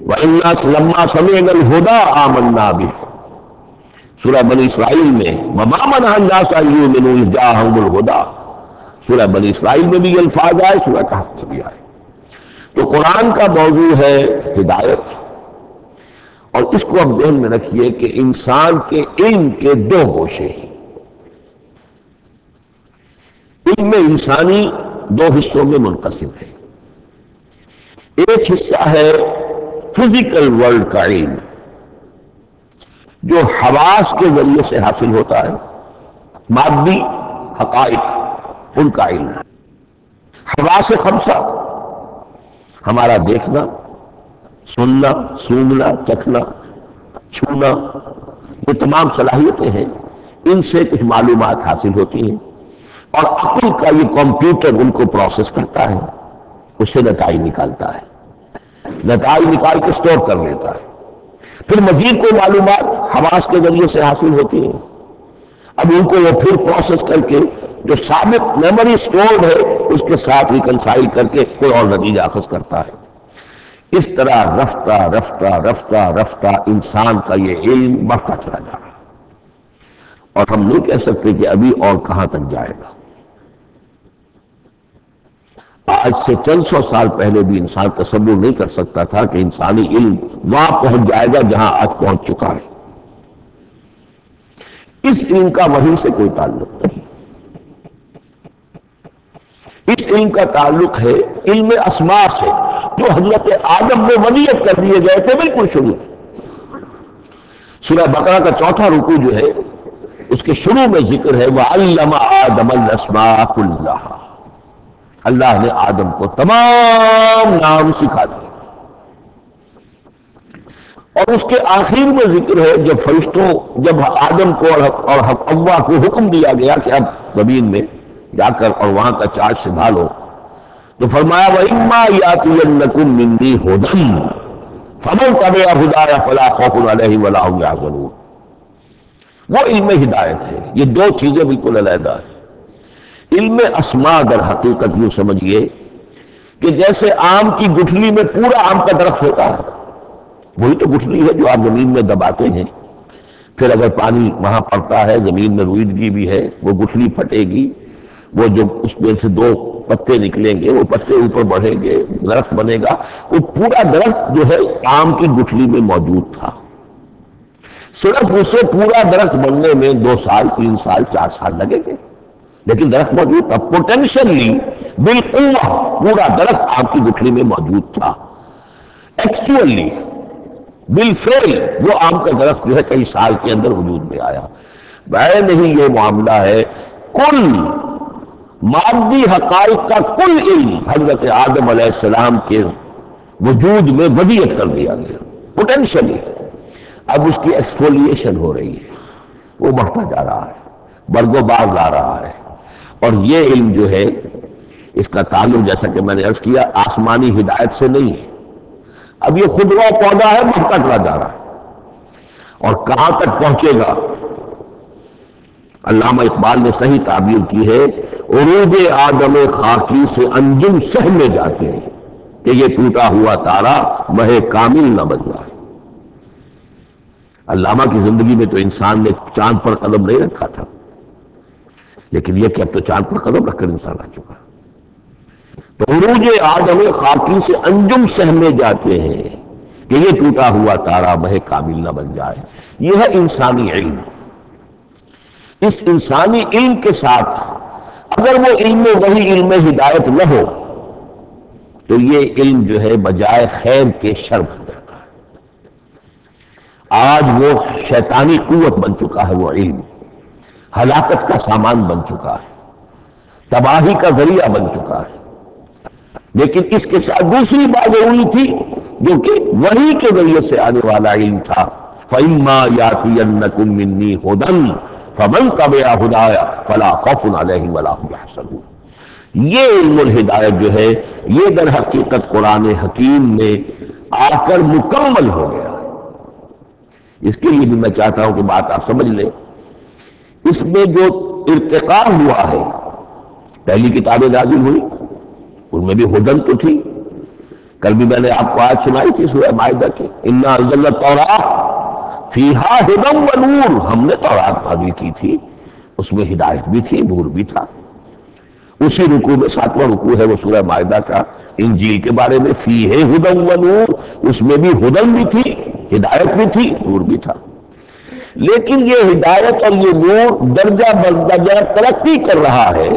وَإِنَّا لَمَّا سَمِعْنَا الْهُدَىٰ آمَنَّا بِهِ، سورہ بنی اسرائیل میں وَمَا مَنَعَ النَّاسَ أَن يُؤْمِنُوا إِذْ جَاءَهُمُ الْهُدَىٰ، سورہ بنی اسرائیل میں بھی یہ الفاظ آئے، سورہ کہف میں بھی آئے۔ تو قرآن کا موضوع ہے ہدایت، اور اس کو اب ذہن میں رکھیے کہ انسان کے علم کے 2 گوشے ہیں۔ علم انسانی 2 حصوں میں منقسم ہے، ایک حصہ ہے فزیکل ورلڈ کا علم جو حواس کے ذریعے سے حاصل ہوتا ہے، مادی حقائق ان کا علم ہے۔ حواس 5 ہمارا دیکھنا، سننا، سونگنا، چکھنا، چھونا، یہ تمام صلاحیتیں ہیں، ان سے کچھ معلومات حاصل ہوتی ہیں اور عقل کا یہ کمپیوٹر ان کو پروسیس کرتا ہے، اس سے نتائج نکالتا ہے، نتائج نکال کے سٹور کر لیتا ہے۔ پھر مزید کوئی معلومات حواس کے ذریعے سے حاصل ہوتی ہیں، اب ان کو وہ پھر پروسیس کر کے جو سابق میموری سٹورڈ ہے اس کے ساتھ ریکنسائل کر کے کوئی اور نتیجہ اخذ کرتا ہے۔ اس طرح رفتہ رفتہ رفتہ رفتہ انسان کا یہ علم بڑھتا چلا جا رہا ہے، اور ہم نہیں کہہ سکتے کہ ابھی اور کہاں تک جائے گا۔ آج سے چند 100 سال پہلے بھی انسان تصور نہیں کر سکتا تھا کہ انسانی علم وہاں پہنچ جائے گا جہاں آج پہنچ چکا ہے۔ اس علم کا وحی سے کوئی تعلق نہیں، اس علم کا تعلق ہے علم اسماء سے جو حضرت آدم میں ودیعت کر دیے گئے تھے بالکل شروع۔ سورہ بقرہ کا 4تھا رکوع جو ہے اس کے شروع میں ذکر ہے وَعَلَّمَ آدَمَ الْأَسْمَاءَ كُلَّهَا، اللہ نے آدم کو تمام نام سکھا دیے. اور اس کے آخر میں ذکر ہے جب آدم کو اور حوا کو حکم دیا گیا کہ اب زمین میں جا کر اور وہاں کا چارج سنبھالو، تو فرمایا وَإِمَّا يَأْتِيَنَّكُم مِّنِّي هُدًى فَمَن تَبِعَ هُدَايَ فَلَا خَوْفٌ عَلَيْهِمْ وَلَا هُمْ يَحْزَنُونَ. وہ علم ہدایت ہے. یہ دو چیزیں بالکل علیحدہ ہیں. علم اسماء در حقیقت یوں سمجھیے کہ جیسے آم کی گٹھلی میں پورا آم کا درخت ہوتا ہے، وہی تو گٹھلی ہے جو آپ زمین میں دباتے ہیں، پھر اگر پانی وہاں پڑتا ہے، زمین میں روئیدگی بھی ہے، وہ گٹھلی پھٹے گی، وہ جو اس میں سے دو پتے نکلیں گے، وہ پتے اوپر بڑھیں گے، درخت بنے گا. وہ پورا درخت جو ہے آم کی گٹھلی میں موجود تھا. صرف اسے پورا درخت بننے میں 2 سال 3 سال 4 سال لگیں گے، لیکن درخت موجود تھا. پوٹینشلی بالقوہ پورا درخت آم کی گٹھلی میں موجود تھا. ایکچولی بالفعل وہ آم کا درخت جو ہے کئی سال کے اندر وجود میں آیا. بعین ہی یہ معاملہ ہے. کل مادی حقائق کا کل علم حضرت آدم علیہ السلام کے وجود میں ودیعت کر دیا گیا پوٹینشلی. اب اس کی ایکسفولیشن ہو رہی ہے، وہ بڑھتا جا رہا ہے، برگ و بار لا رہا ہے. اور یہ علم جو ہے اس کا تعلق جیسا کہ میں نے عرض کیا آسمانی ہدایت سے نہیں ہے. اب یہ خود رو پودا ہے، بڑھتا چلا جا رہا ہے. اور کہاں تک پہنچے گا؟ علامہ اقبال نے صحیح تعبیر کی ہے عروج آدم خاکی سے انجم سہمے جاتے ہیں کہ یہ ٹوٹا ہوا تارا مہ کامل نہ بن جائے. علامہ کی زندگی میں تو انسان نے چاند پر قدم نہیں رکھا تھا، لیکن یہ کہ اب تو چاند پر قدم رکھ کر انسان آ چکا. تو عروج آدم خاکی سے انجم سہمے جاتے ہیں کہ یہ ٹوٹا ہوا تارا مہ کامل نہ بن جائے. یہ ہے انسانی علم. اس انسانی علم کے ساتھ اگر وہ علم وہی علم ہدایت نہ ہو تو یہ علم جو ہے بجائے خیر کے شر بن جاتا ہے. آج وہ شیطانی قوت بن چکا ہے، وہ علم ہلاکت کا سامان بن چکا ہے، تباہی کا ذریعہ بن چکا ہے. لیکن اس کے ساتھ دوسری بات ضروری تھی جو کہ وحی کے ذریعے سے آنے والا علم تھا. فَإِمَّا يَأْتِيَنَّكُم مِّنِّي هُدًى فَمَن تَبِعَ هُدَايَ فَلَا خَوْفٌ عَلَيْهِمْ وَلَا هُمْ يَحْزَنُونَ. یہ علم الہدایت جو ہے یہ در حقیقت قرآن حکیم میں آ کر مکمل ہو گیا ہے. اس کے لیے بھی میں چاہتا ہوں کہ بات آپ سمجھ لیں. اس میں جو ارتقاء ہوا ہے، پہلی کتابیں نازل ہوئی ان میں بھی ہدن تو تھی. کل بھی میں نے آپ کو آیت سنائی تھی سورہ مائدہ کی انا انزلنا التوراۃ فیہا ھدی و نور. ہم نے تورات نازل کی تھی، اس میں ہدایت بھی تھی، نور بھی تھا. اسی رکوع میں 7واں رکوع ہے وہ سورہ مائدہ کا، انجیل کے بارے میں فیہ ھدی و نور، اس میں بھی ہدن بھی تھی، ہدایت بھی تھی، نور بھی تھا. لیکن یہ ہدایت اور یہ نور درجہ بدرجہ ترقی کر رہا ہے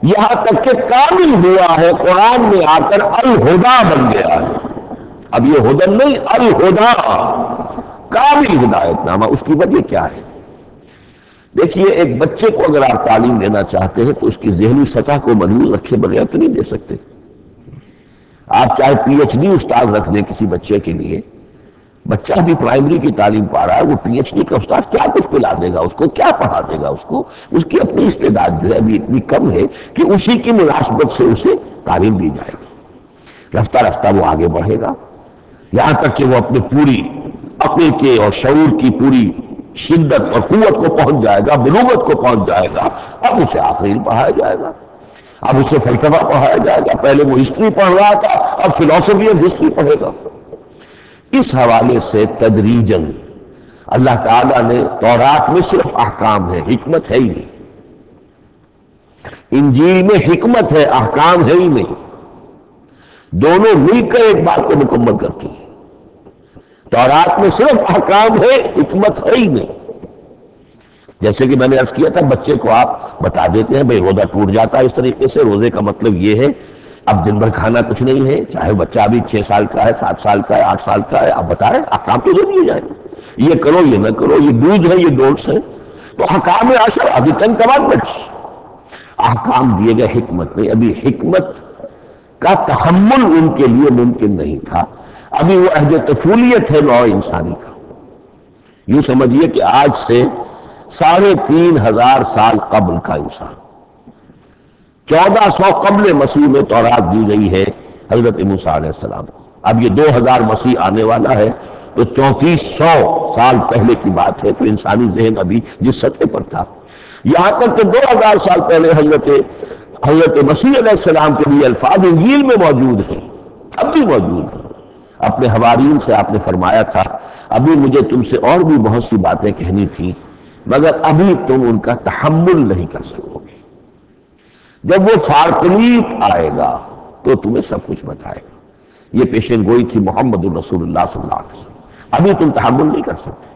یہاں تک کہ کامل ہوا ہے. قرآن میں آ کر الہدا بن گیا ہے. اب یہ ہدن نہیں، الہدا کامل ہدایت نامہ. اس کی وجہ کیا ہے؟ دیکھیے ایک بچے کو اگر آپ تعلیم دینا چاہتے ہیں تو اس کی ذہنی سطح کو ملحوظ رکھے بغیر تو نہیں دے سکتے. آپ چاہے پی ایچ ڈی استاد رکھ دیں کسی بچے کے لیے، بچہ بھی پرائمری کی تعلیم پا رہا ہے، وہ پی ایچ ڈی کا استاد کیا کچھ پلا دے گا اس کو، کیا پڑھا دے گا اس کو؟ اس کی اپنی استعداد جو ہے ابھی اتنی کم ہے کہ اسی کی مناسبت سے اسے تعلیم دی جائے گی. رفتہ رفتہ وہ آگے بڑھے گا یہاں تک کہ وہ اپنے پوری عقل کے اور شعور کی پوری شدت اور قوت کو پہنچ جائے گا، بلوغت کو پہنچ جائے گا. اب اسے آخری پڑھایا جائے گا، اب اسے فلسفہ پڑھایا جائے گا. پہلے وہ ہسٹری پڑھ رہا تھا، اب فلسفی آف ہسٹری پڑھے گا. اس حوالے سے تدریجاً اللہ تعالیٰ نے تورات میں صرف احکام ہے، حکمت ہے ہی نہیں. انجیل میں حکمت ہے، احکام ہے ہی نہیں. دونوں مل کر ایک بات کو مکمل کرتی ہیں. تورات میں صرف احکام ہے، حکمت ہے ہی نہیں. جیسے کہ میں نے عرض کیا تھا بچے کو آپ بتا دیتے ہیں بھئی روزہ ٹوٹ جاتا ہے اس طریقے سے، روزے کا مطلب یہ ہے اب دن بھر کھانا کچھ نہیں ہے، چاہے بچہ ابھی 6 سال کا ہے، 7 سال کا ہے، 8 سال کا ہے. آپ بتائیں احکام تو دے دیے جائیں، یہ کرو یہ نہ کرو، یہ ڈوز ہے یہ ڈونٹس ہے. تو احکام عشر ابھی 10 commandments، احکام دیے گئے، حکمت نہیں۔ ابھی حکمت کا تحمل ان کے لیے ممکن نہیں تھا، ابھی وہ عہد طفولیت ہے نوع انسانی کا۔ یوں سمجھیے کہ آج سے 3500 سال قبل کا انسان، 1400 قبل مسیح میں تورات دی گئی ہے حضرت موسیٰ علیہ السلام کو۔ اب یہ 2000 مسیح آنے والا ہے تو 3400 سال پہلے کی بات ہے، تو انسانی ذہن ابھی جس سطح پر تھا، یہاں تک کہ 2000 سال پہلے حضرت مسیح علیہ السلام کے لیے الفاظ انجیل میں موجود ہیں، اب بھی موجود ہیں۔ اپنے حواریین سے آپ نے فرمایا تھا ابھی مجھے تم سے اور بھی بہت سی باتیں کہنی تھی، مگر ابھی تم ان کا تحمل نہیں کر سکو گے، جب وہ فارقلیت آئے گا تو تمہیں سب کچھ بتائے گا۔ یہ پیشن گوئی تھی محمد الرسول اللہ صلی اللہ علیہ وسلم۔ ابھی تم تحمل نہیں کر سکتے،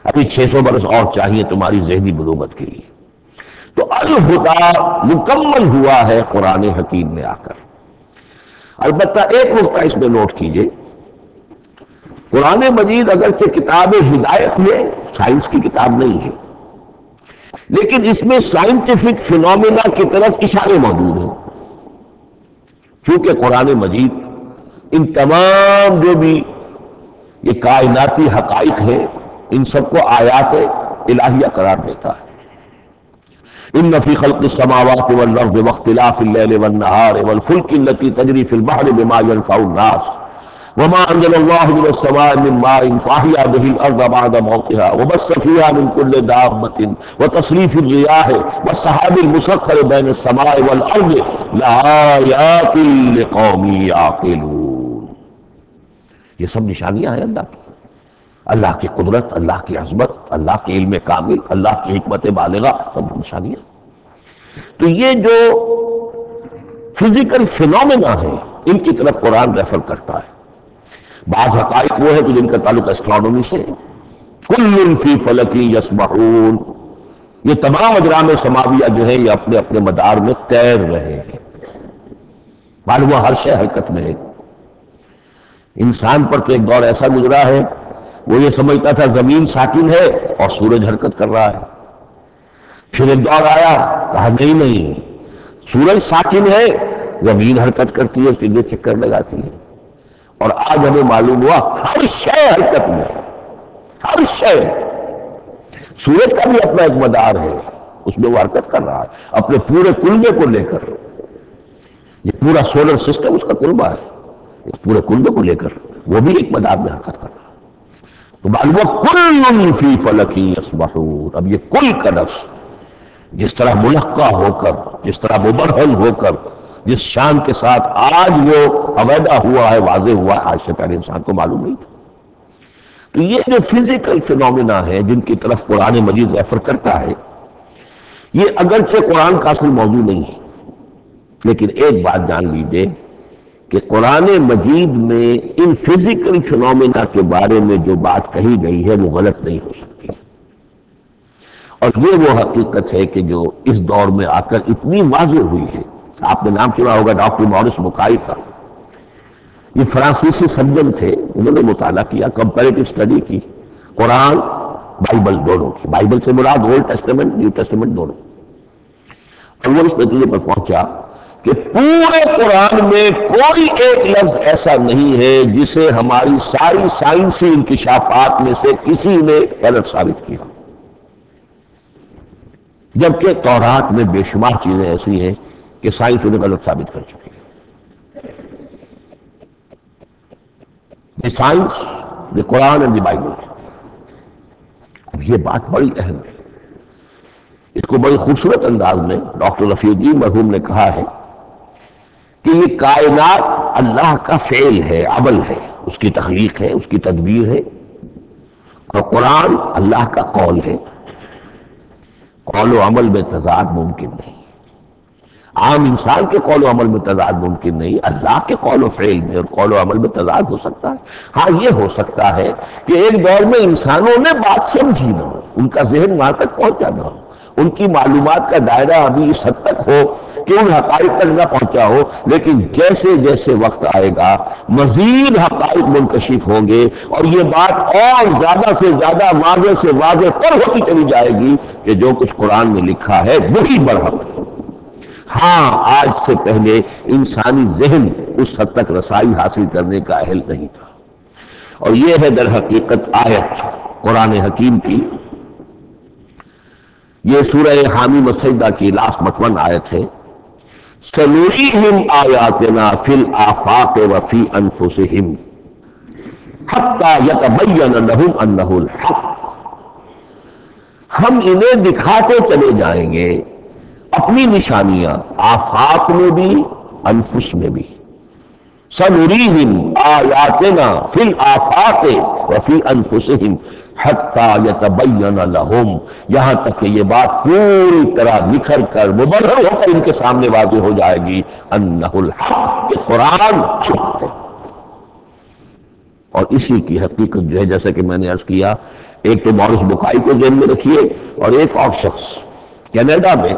ابھی 600 برس اور چاہیے تمہاری ذہنی بلوغت کے لیے۔ تو الہدیٰ مکمل ہوا ہے قرآن حکیم میں آ کر۔ البتہ ایک نقطہ اس میں نوٹ کیجئے، قرآن مجید اگرچہ کتاب ہدایت ہے، سائنس کی کتاب نہیں ہے، لیکن اس میں سائنٹیفک فینومینا کی طرف اشارے موجود ہیں۔ چونکہ قرآن مجید ان تمام جو بھی یہ کائناتی حقائق ہیں، ان سب کو آیات الہیہ قرار دیتا ہے۔ ان فی خلق السماوات والارض واختلاف اللیل والنہار والفلک التی تجری فی البحر بما ینفع الناس وما انزل اللہ من السماء من ماء فاحیا به الارض بعد موتها وبث فیہا من کل دابۃ وتصریف الرياح والسحاب المسخر بین السماء والارض لآیات لقوم یعقلون۔ یہ سب نشانیاں ہیں اللہ کی، اللہ کی قدرت، اللہ کی عظمت، اللہ کے علم کامل، اللہ کی حکمت بالغہ، سب نشانیاں۔ تو یہ جو فزیکل فینومینا ہیں ان کی طرف قرآن ریفر کرتا ہے۔ بعض حقائق وہ ہے کہ جن کا تعلق اسٹرانومی سے، کل فی فلک یسبحون، یہ تمام اجرام سماویہ جو ہیں یہ اپنے اپنے مدار میں تیر رہے ہیں۔ معلوم ہر شے حرکت میں ہے۔ انسان پر تو ایک دور ایسا گزرا ہے وہ یہ سمجھتا تھا زمین ساکن ہے اور سورج حرکت کر رہا ہے، پھر ایک دور آیا کہا نہیں، سورج ساکن ہے، زمین حرکت کرتی ہے، اس کے لیے چکر لگاتی ہے، اور آج ہمیں معلوم ہوا ہر شے حرکت میں، ہر شے۔ سورج کا بھی اپنا ایک مدار ہے، اس میں وہ حرکت کر رہا ہے اپنے پورے کلبے کو لے کر۔ یہ پورا سولر سسٹم اس کا کلبہ ہے، اس پورے کلبے کو لے کر وہ بھی ایک مدار میں حرکت کر رہا ہے۔ تو معلوم کل فی فلک یسبحون، اب یہ کل کا لفظ جس طرح ملحقہ ہو کر، جس طرح مبرہن ہو کر، جس شان کے ساتھ آج وہ علیحدہ ہوا ہے، واضح ہوا ہے، آج سے پہلے انسان کو معلوم نہیں تھا۔ تو یہ جو فزیکل فینومینا ہے جن کی طرف قرآن مجید ریفر کرتا ہے، یہ اگرچہ قرآن کا اصل موضوع نہیں ہے، لیکن ایک بات جان لیجئے کہ قرآن مجید میں ان فزیکل فینومینا کے بارے میں جو بات کہی گئی ہے وہ غلط نہیں ہو سکتی، اور یہ وہ حقیقت ہے کہ جو اس دور میں آ کر اتنی واضح ہوئی ہے۔ آپ نے نام سنا ہوگا ڈاکٹر مورس بکائی کا، یہ فرانسیسی سرجن تھے، انہوں نے مطالعہ کیا، کمپیریٹو اسٹڈی کی قرآن بائبل دونوں کی، بائبل سے مراد اولڈ ٹیسٹمنٹ نیو ٹیسٹمنٹ دونوں، اور وہ اس نتیجے پر پہنچا کہ پورے قرآن میں کوئی ایک لفظ ایسا نہیں ہے جسے ہماری ساری سائنسی انکشافات میں سے کسی نے غلط ثابت کیا، جبکہ تورات میں بے شمار چیزیں ایسی ہیں کہ سائنس انہیں غلط ثابت کر چکی ہے۔ The science, the Quran and the Bible. اب یہ بات بڑی اہم ہے، اس کو بڑی خوبصورت انداز میں ڈاکٹر رفیع الدین مرحوم نے کہا ہے کہ یہ کائنات اللہ کا فعل ہے، عمل ہے، اس کی تخلیق ہے، اس کی تدبیر ہے، اور قرآن اللہ کا قول ہے۔ قول و عمل میں تضاد ممکن نہیں، عام انسان کے قول و عمل میں تضاد ممکن نہیں، اللہ کے قول و فعل میں اور قول و عمل میں تضاد ہو سکتا ہے۔ ہاں یہ ہو سکتا ہے کہ ایک دور میں انسانوں نے بات سمجھی نہ ہو، ان کا ذہن وہاں تک پہنچا نہ ہو، ان کی معلومات کا دائرہ ابھی اس حد تک ہو کہ ان حقائق تک نہ پہنچا ہو، لیکن جیسے جیسے وقت آئے گا مزید حقائق منکشف ہوں گے اور یہ بات اور زیادہ سے زیادہ واضح سے واضح تر ہوتی چلی جائے گی کہ جو کچھ قرآن میں لکھا ہے وہی برحق ہے۔ ہاں، آج سے پہلے انسانی ذہن اس حد تک رسائی حاصل کرنے کا اہل نہیں تھا، اور یہ ہے در حقیقت آیت قرآن حکیم کی۔ یہ سورہ حامیم السجدہ کی لاسٹ متون آیت ہے، سَنُرِيهِمْ آیَاتِنَا فِي الْآفَاقِ وَفِي أَنفُسِهِمْ حَتَّى يَتَبَيَّنَ لَهُمْ أَنَّهُ الْحَقُّ۔ ہم انہیں دکھاتے چلے جائیں گے اپنی نشانیاں، آفاق میں بھی انفس میں بھی۔ سَنُرِيهِمْ آیَاتِنَا فِي الْآفَاقِ وَفِي أَنفُسِهِمْ حَتَّى يَتَبَيَّنَ لَهُمْ، یہاں تک کہ یہ بات پوری طرح نکھر کر مبرہر ہو کر ان کے سامنے واضح ہو جائے گی أَنَّهُ الْحَقُّ، کہ قرآن حق ہے۔ اور اسی کی حقیقت جو ہے، جیسا کہ میں نے عرض کیا، ایک تو مورس بکائی کو ذہن میں رکھیے، اور ایک اور شخص کینیڈا میں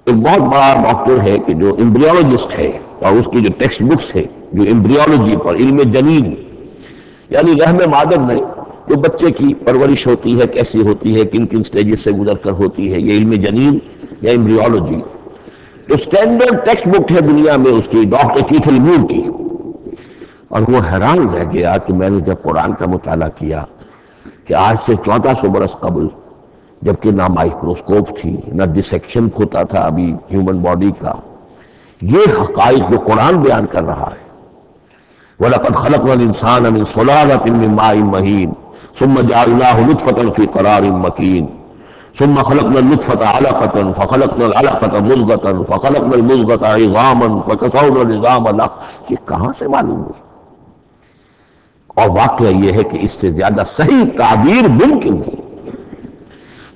ایک بہت بڑا ڈاکٹر ہے کہ جو ایمبریولوجسٹ ہے، اور اس کی جو ٹیکسٹ بکس ہے جو ایمبریولوجی پر، علم جنین یعنی رحم مادر میں جو بچے کی پرورش ہوتی ہے، کیسی ہوتی ہے، کن کن سٹیجز سے گزر کر ہوتی ہے، یہ علم جنین یا ایمبریولوجی جو سٹینڈرڈ ٹیکسٹ بک ہے دنیا میں، اس کی ڈاکٹر کیتھل مور کی۔ اور وہ حیران رہ گیا کہ میں نے جب قرآن کا مطالعہ کیا کہ آج سے 1400 برس قبل، جبکہ نہ مائکروسکوپ تھی، نہ ڈسیکشن ہوتا تھا ابھی ہیومن باڈی کا، یہ حقائق جو قرآن بیان کر رہا ہے، وَلَقَدْ خَلَقْنَا الْإِنسَانَ مِنْ صُلَالَةٍ مِّن مَّاءٍ مَّهِينٍ ثُمَّ جَعَلْنَاهُ نُطْفَةً فِي قَرَارٍ مَّكِينٍ ثُمَّ خَلَقْنَا النُّطْفَةَ عَلَقَةً فَخَلَقْنَا الْعَلَقَةَ مُضْغَةً فَخَلَقْنَا الْمُضْغَةَ عِظَامًا فَكَسَوْنَا الْعِظَامَ لَحْمًا۔ یہ کہاں سے معلوم ہوئی؟ اور واقعہ یہ ہے کہ اس سے زیادہ صحیح تعبیر ممکن نہیں۔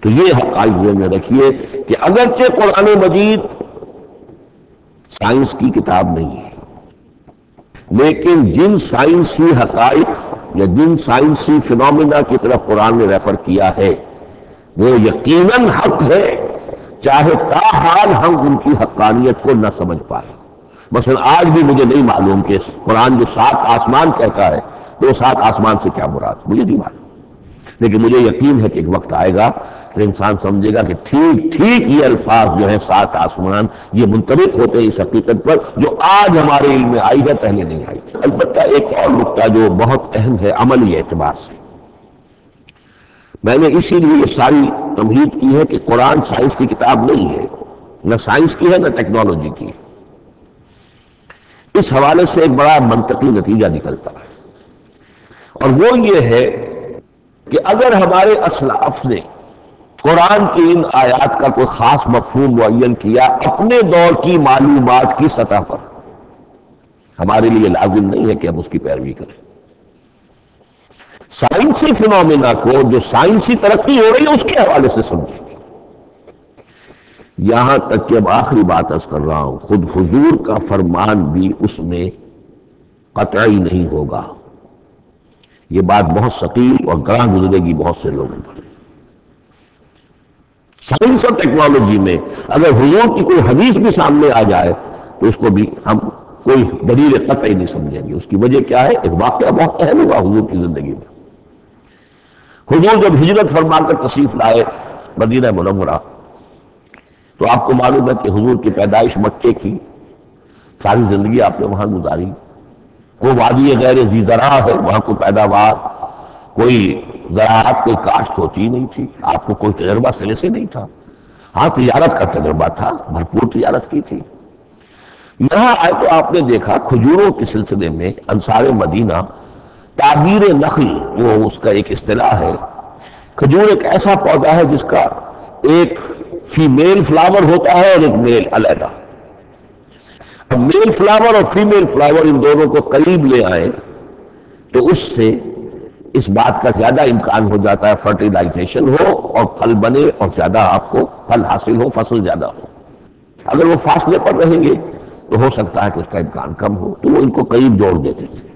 تو یہ حقائق ذہن میں رکھیے کہ اگرچہ قرآن مجید سائنس کی کتاب نہیں ہے، لیکن جن سائنسی حقائق یا جن سائنسی فینومینا کی طرف قرآن نے ریفر کیا ہے وہ یقیناً حق ہے، چاہے تاحال ہم ان کی حقانیت کو نہ سمجھ پائیں۔ مثلا آج بھی مجھے نہیں معلوم کہ قرآن جو 7 آسمان کہتا ہے تو وہ 7 آسمان سے کیا مراد، مجھے نہیں معلوم، لیکن مجھے یقین ہے کہ ایک وقت آئے گا کہ انسان سمجھے گا کہ ٹھیک یہ الفاظ جو ہیں 7 آسمان، یہ منطبق ہوتے ہیں اس حقیقت پر جو آج ہمارے علم میں آئی ہے، پہلے نہیں آئی تھی۔ البتہ ایک اور نقطہ جو بہت اہم ہے عملی اعتبار سے، میں نے اسی لیے یہ ساری تمہید کی ہے کہ قرآن سائنس کی کتاب نہیں ہے، نہ سائنس کی ہے نہ ٹیکنالوجی کی۔ اس حوالے سے ایک بڑا منطقی نتیجہ نکلتا ہے، اور وہ یہ ہے کہ اگر ہمارے اسلاف نے قرآن کی ان آیات کا کوئی خاص مفہوم معین کیا اپنے دور کی معلومات کی سطح پر، ہمارے لیے لازم نہیں ہے کہ ہم اس کی پیروی کریں۔ سائنسی فینومینا کو جو سائنسی ترقی ہو رہی ہے اس کے حوالے سے سمجھیں گے۔ یہاں تک کہ اب آخری بات عرض کر رہا ہوں، خود حضور کا فرمان بھی اس میں قطعی نہیں ہوگا۔ یہ بات بہت ثقیل اور گراں گزرے گی بہت سے لوگوں پر۔ سائنس اور ٹیکنالوجی میں اگر حضور کی کوئی حدیث بھی سامنے آ جائے تو اس کو بھی ہم کوئی دلیل قطعی نہیں سمجھیں گے۔ اس کی وجہ کیا ہے؟ ایک واقعہ بہت اہم ہوا حضور کی زندگی میں۔ حضور جب ہجرت فرما کر تشریف لائے مدینہ منورہ، تو آپ کو معلوم ہے کہ حضور کی پیدائش مکے کی، ساری زندگی آپ نے وہاں گزاری۔ وہ وادی غیر ذی زرع ہے، وہاں کوئی پیداوار، کوئی زراعت، کوئی کاشت ہوتی ہی نہیں تھی، آپ کو کوئی تجربہ سرے سے نہیں تھا۔ ہاں تجارت کا تجربہ تھا، بھرپور تجارت کی تھی۔ یہاں آئے تو آپ نے دیکھا کھجوروں کے سلسلے میں انصار مدینہ تعبیر نخل، وہ اس کا ایک اصطلاح ہے۔ کھجور ایک ایسا پودا ہے جس کا ایک فیمیل فلاور ہوتا ہے اور ایک میل علیحدہ۔ اب میل فلاور اور فیمیل فلاور ان دونوں کو قریب لے آئے تو اس سے اس بات کا زیادہ امکان ہو جاتا ہے فرٹیلائزیشن ہو اور پھل بنے اور زیادہ آپ کو پھل حاصل ہو، فصل زیادہ ہو۔ اگر وہ فاصلے پر رہیں گے تو ہو سکتا ہے کہ اس کا امکان کم ہو، تو وہ ان کو قریب جوڑ دیتے تھے۔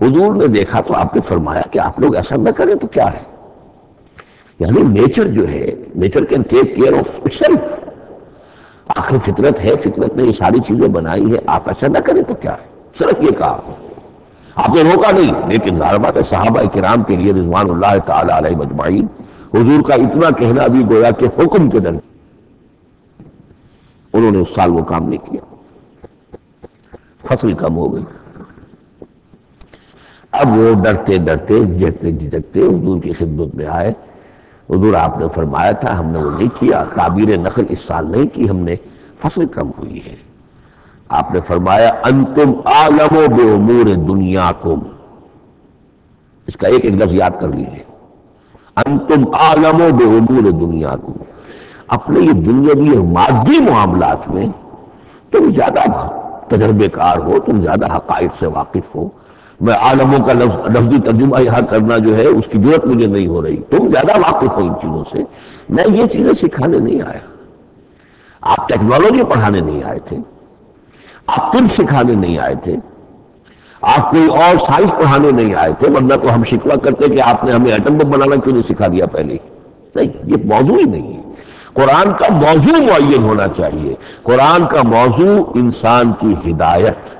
حضور نے دیکھا تو آپ نے فرمایا کہ آپ لوگ ایسا نہ کریں تو کیا ہے، یعنی نیچر جو ہے، nature can take care of it self. آخر فطرت ہے، فطرت نے یہ ساری چیزیں بنائی ہے، آپ ایسا نہ کریں تو کیا ہے. صرف یہ کہا آپ نے روکا نہیں، لیکن ظاہر بات ہے صحابہ کرام کے لیے رضوان اللہ تعالی علیہ مجمعین حضور کا اتنا کہنا بھی گویا کہ حکم کے درجے. انہوں نے اس سال وہ کام نہیں کیا، فصل کم ہو گئی. اب وہ ڈرتے ڈرتے جھجکتے جھجکتے حضور کی خدمت میں آئے. حضور آپ نے فرمایا تھا ہم نے وہ نہیں کیا، تعبیر نخل اس سال نہیں کی ہم نے، فصل کم ہوئی ہے. آپ نے فرمایا انتم عالم بامور دنیاکم. اس کا ایک لفظ یاد کر لیجئے، انتم عالم بامور دنیاکم. اپنے یہ دنیاوی اور مادی معاملات میں تم زیادہ تجربے کار ہو، تم زیادہ حقائق سے واقف ہو. میں عالموں کا لفظی ترجمہ یہاں کرنا جو ہے اس کی ضرورت مجھے نہیں ہو رہی، تم زیادہ واقف ہو ان چیزوں سے. میں یہ چیزیں سکھانے نہیں آیا. آپ ٹیکنالوجی پڑھانے نہیں آئے تھے، آپ طب سکھانے نہیں آئے تھے، آپ کوئی اور سائنس پڑھانے نہیں آئے تھے، ورنہ تو ہم شکوہ کرتے کہ آپ نے ہمیں ایٹم بم بنانا کیوں نہیں سکھا دیا پہلے. نہیں، یہ موضوع ہی نہیں ہے. قرآن کا موضوع معین ہونا چاہیے. قرآن کا موضوع انسان کی ہدایت.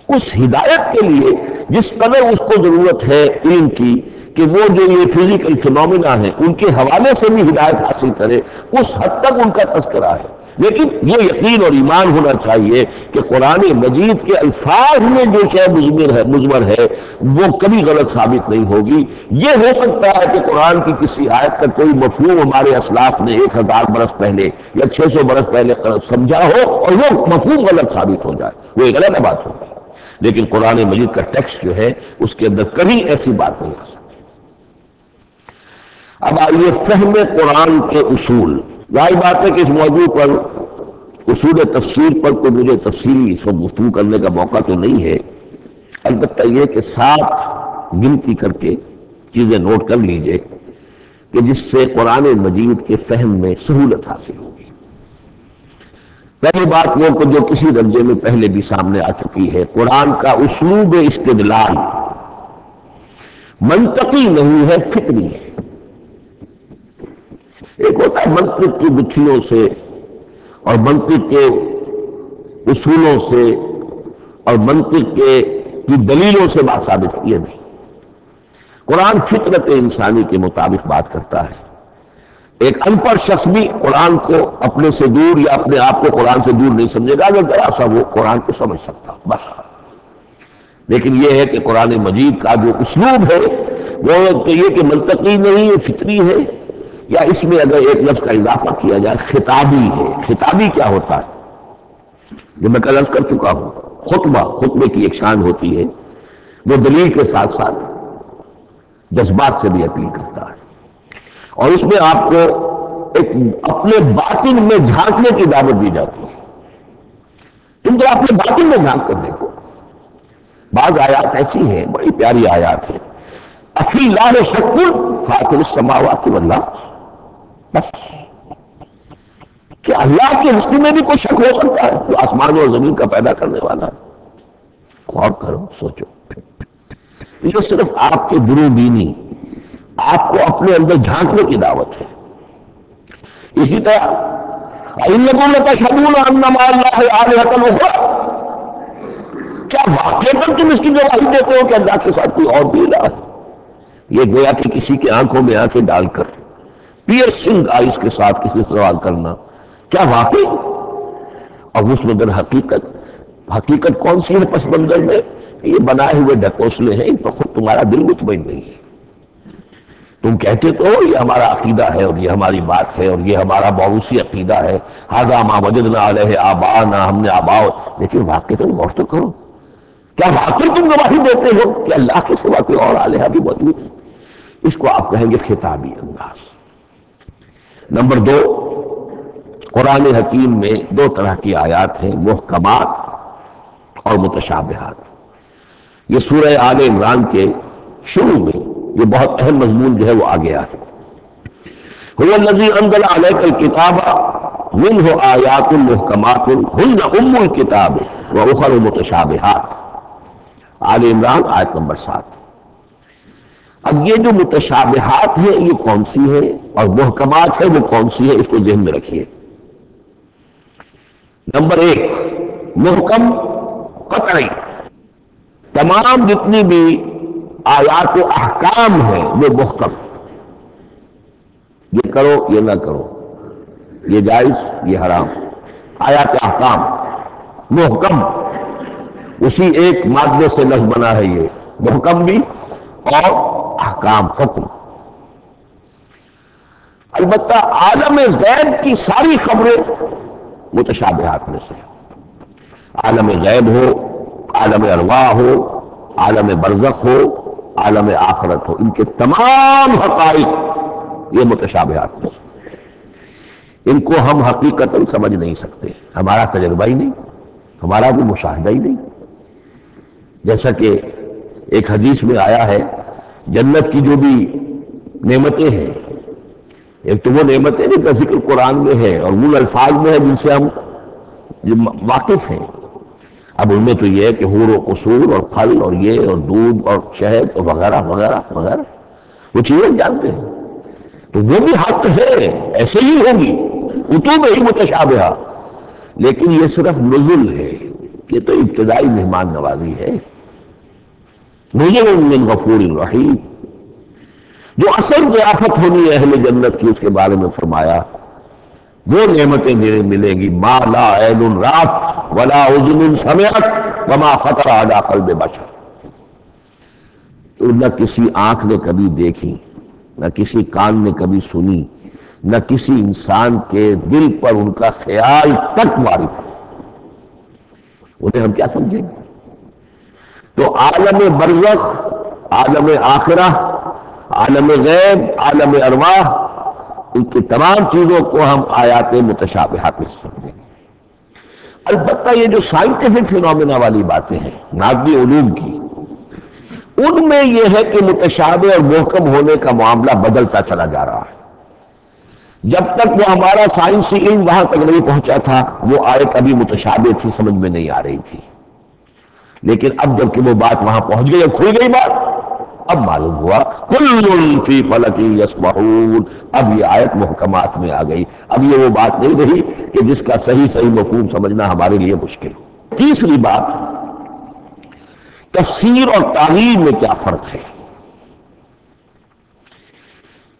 اس ہدایت کے لیے جس قدر اس کو ضرورت ہے علم کی کہ وہ جو یہ فزیکل فینومینا ہیں ان کے حوالے سے بھی ہدایت حاصل کرے، اس حد تک ان کا تذکرہ ہے. لیکن یہ یقین اور ایمان ہونا چاہیے کہ قرآن مجید کے الفاظ میں جو شے مضمر ہے وہ کبھی غلط ثابت نہیں ہوگی. یہ ہو سکتا ہے کہ قرآن کی کسی آیت کا کوئی مفہوم ہمارے اسلاف نے 1000 برس پہلے یا 600 برس پہلے سمجھا ہو اور وہ مفہوم غلط ثابت ہو جائے، وہ ایک غلط بات ہوگی. لیکن قرآن مجید کا ٹیکسٹ جو ہے اس کے اندر کبھی ایسی بات نہیں آ سکتی. اب آئیے فہم قرآن کے اصول. ظاہر بات ہے کہ اس موضوع پر اصول تفسیر پر کوئی مجھے تفصیلی اس وقت گفتگو کرنے کا موقع تو نہیں ہے. البتہ یہ کہ 7 گنتی کر کے چیزیں نوٹ کر لیجئے کہ جس سے قرآن مجید کے فہم میں سہولت حاصل ہوگی. پہلی بات وہ کہ جو کسی درجے میں پہلے بھی سامنے آ چکی ہے، قرآن کا اسلوب استدلال منطقی نہیں ہے، فطری ہے. ایک ہوتا ہے منطق کی گتھیوں سے اور منطق کے اصولوں سے اور منطق کی دلیلوں سے بات ثابت کی. نہیں، قرآن فطرت انسانی کے مطابق بات کرتا ہے. ایک ان پڑھ شخص بھی قرآن کو اپنے سے دور یا اپنے آپ کو قرآن سے دور نہیں سمجھے گا، اگر ذرا سا وہ قرآن کو سمجھ سکتا بس. لیکن یہ ہے کہ قرآن مجید کا جو اسلوب ہے وہ یہ کہ منطقی نہیں ہے، فطری ہے. یا اس میں اگر ایک لفظ کا اضافہ کیا جائے خطابی ہے. خطابی کیا ہوتا ہے؟ جو میں کل عرض کر چکا ہوں، خطبے کی ایک شان ہوتی ہے، وہ دلیل کے ساتھ ساتھ جذبات سے بھی اپیل کرتا ہے. اور اس میں آپ کو ایک اپنے باطن میں جھانکنے کی دعوت دی جاتی ہے. تم تو اپنے باطن میں جھانک کر دیکھو. بعض آیات ایسی ہیں، بڑی پیاری آیات ہیں، افی اللہ شک فاطر السماوات والارض. بس کہ اللہ کی ہستی میں بھی کوئی شک ہو سکتا ہے جو آسمان اور زمین کا پیدا کرنے والا ہے؟ غور کرو، سوچو. یہ صرف آپ کے درو بینی، آپ کو اپنے اندر جھانکنے کی دعوت ہے. اسی طرح اِنَّكُمْ لَتَشْهَدُونَ أَنَّ مَعَ اللَّهِ آلِهَةً أُخْرَىٰ. کیا واقعہ تم اس کی گواہی دیتے ہو کہ اللہ کے ساتھ کوئی اور بھی الہ ہے؟ یہ گویا کہ کسی کی آنکھوں میں آنکھیں ڈال کر پیئرسنگ آئیز کے ساتھ کسی سوال کرنا، کیا واقعی؟ اور اس میں در حقیقت کون سی ہے پس منظر میں؟ یہ بنائے ہوئے ڈھکوسلے ہیں، ان پر خود تمہارا دل مطمئن نہیں ہے. تم کہتے تو ہو یہ ہمارا عقیدہ ہے اور یہ ہماری بات ہے اور یہ ہمارا موروثی عقیدہ ہے، ھذا ما وجدنا علیہ آباءنا، ہم نے آباء. لیکن واقعی تم غور تو کرو، کیا واقعی تم گواہی دیتے ہو کہ اللہ کے سوا کوئی اور الہ بھی موجود ہے؟ اس کو آپ کہیں گے خطابی انداز. نمبر 2، قرآن حکیم میں 2 طرح کی آیات ہیں، محکمات اور متشابہات. یہ سورہ آل عمران کے شروع میں یہ بہت اہم مضمون جو ہے وہ آ گیا ہے. هو الذی انزل علیک الکتاب منہ آیات محکمات ہن ام الکتاب واخر متشابہات. آل عمران آیت نمبر 7. اب یہ جو متشابہات ہیں یہ کون سی ہیں اور محکمات ہیں وہ کون سی ہیں، اس کو ذہن میں رکھیے۔ نمبر 1، محکم قطعی، تمام جتنی بھی آیات و احکام ہیں وہ محکم، یہ کرو یہ نہ کرو، یہ جائز یہ حرام، آیات احکام محکم، اسی ایک مادے سے لفظ بنا ہے یہ محکم بھی اور احکام حکم۔ البتہ عالم غیب کی ساری خبریں متشابہات میں سے، عالم غیب ہو، عالم ارواح ہو، عالم برزخ ہو، عالم آخرت ہو، ان کے تمام حقائق یہ متشابہات میں سے، ان کو ہم حقیقتاً سمجھ نہیں سکتے، ہمارا تجربہ ہی نہیں، ہمارا بھی مشاہدہ ہی نہیں۔ جیسا کہ ایک حدیث میں آیا ہے، جنت کی جو بھی نعمتیں ہیں، ایک تو وہ نعمتیں جن کا ذکر قرآن میں ہے اور وہ الفاظ میں ہے جن سے ہم واقف ہیں، اب ان میں تو یہ ہے کہ حور و قصور اور پھل اور یہ اور دودھ اور شہد اور وغیرہ وغیرہ وغیرہ وہ چیزیں جانتے ہیں، تو وہ بھی حق ہے، ایسے ہی ہوگی، اتو میں ہی متشابہہ، لیکن یہ صرف نزل ہے، یہ تو ابتدائی مہمان نوازی ہے۔ نزل من غفور رحیم، جو اصل ضیافت ہونی ہے اہل جنت کی، اس کے بارے میں فرمایا وہ نعمتیں ملیں گی، ما لا عین رات ولا اذن سمعت وما خطر علی قلب بشر، تو نہ کسی آنکھ نے کبھی دیکھی، نہ کسی کان نے کبھی سنی، نہ کسی انسان کے دل پر ان کا خیال تک وارد، انہیں ہم کیا سمجھیں گے؟ تو عالم برزخ، عالم آخرہ، عالم غیب، عالم ارواح، ان کی تمام چیزوں کو ہم آیات متشابہات میں سمجھیں گے۔ البتہ یہ جو سائنٹیفک فینومینا والی باتیں ہیں مادی علوم کی، ان میں یہ ہے کہ متشابہ اور محکم ہونے کا معاملہ بدلتا چلا جا رہا ہے۔ جب تک وہ ہمارا سائنسی علم وہاں تک نہیں پہنچا تھا وہ آیت ابھی متشابہ تھی، سمجھ میں نہیں آ رہی تھی، لیکن اب جب کہ وہ بات وہاں پہنچ گئی، کھل گئی بات، اب معلوم ہوا کل فی فلک یسبحون، اب یہ آیت محکمات میں آ گئی، اب یہ وہ بات نہیں رہی کہ جس کا صحیح مفہوم سمجھنا ہمارے لیے مشکل ہو۔ تیسری بات، تفسیر اور تعویل میں کیا فرق ہے؟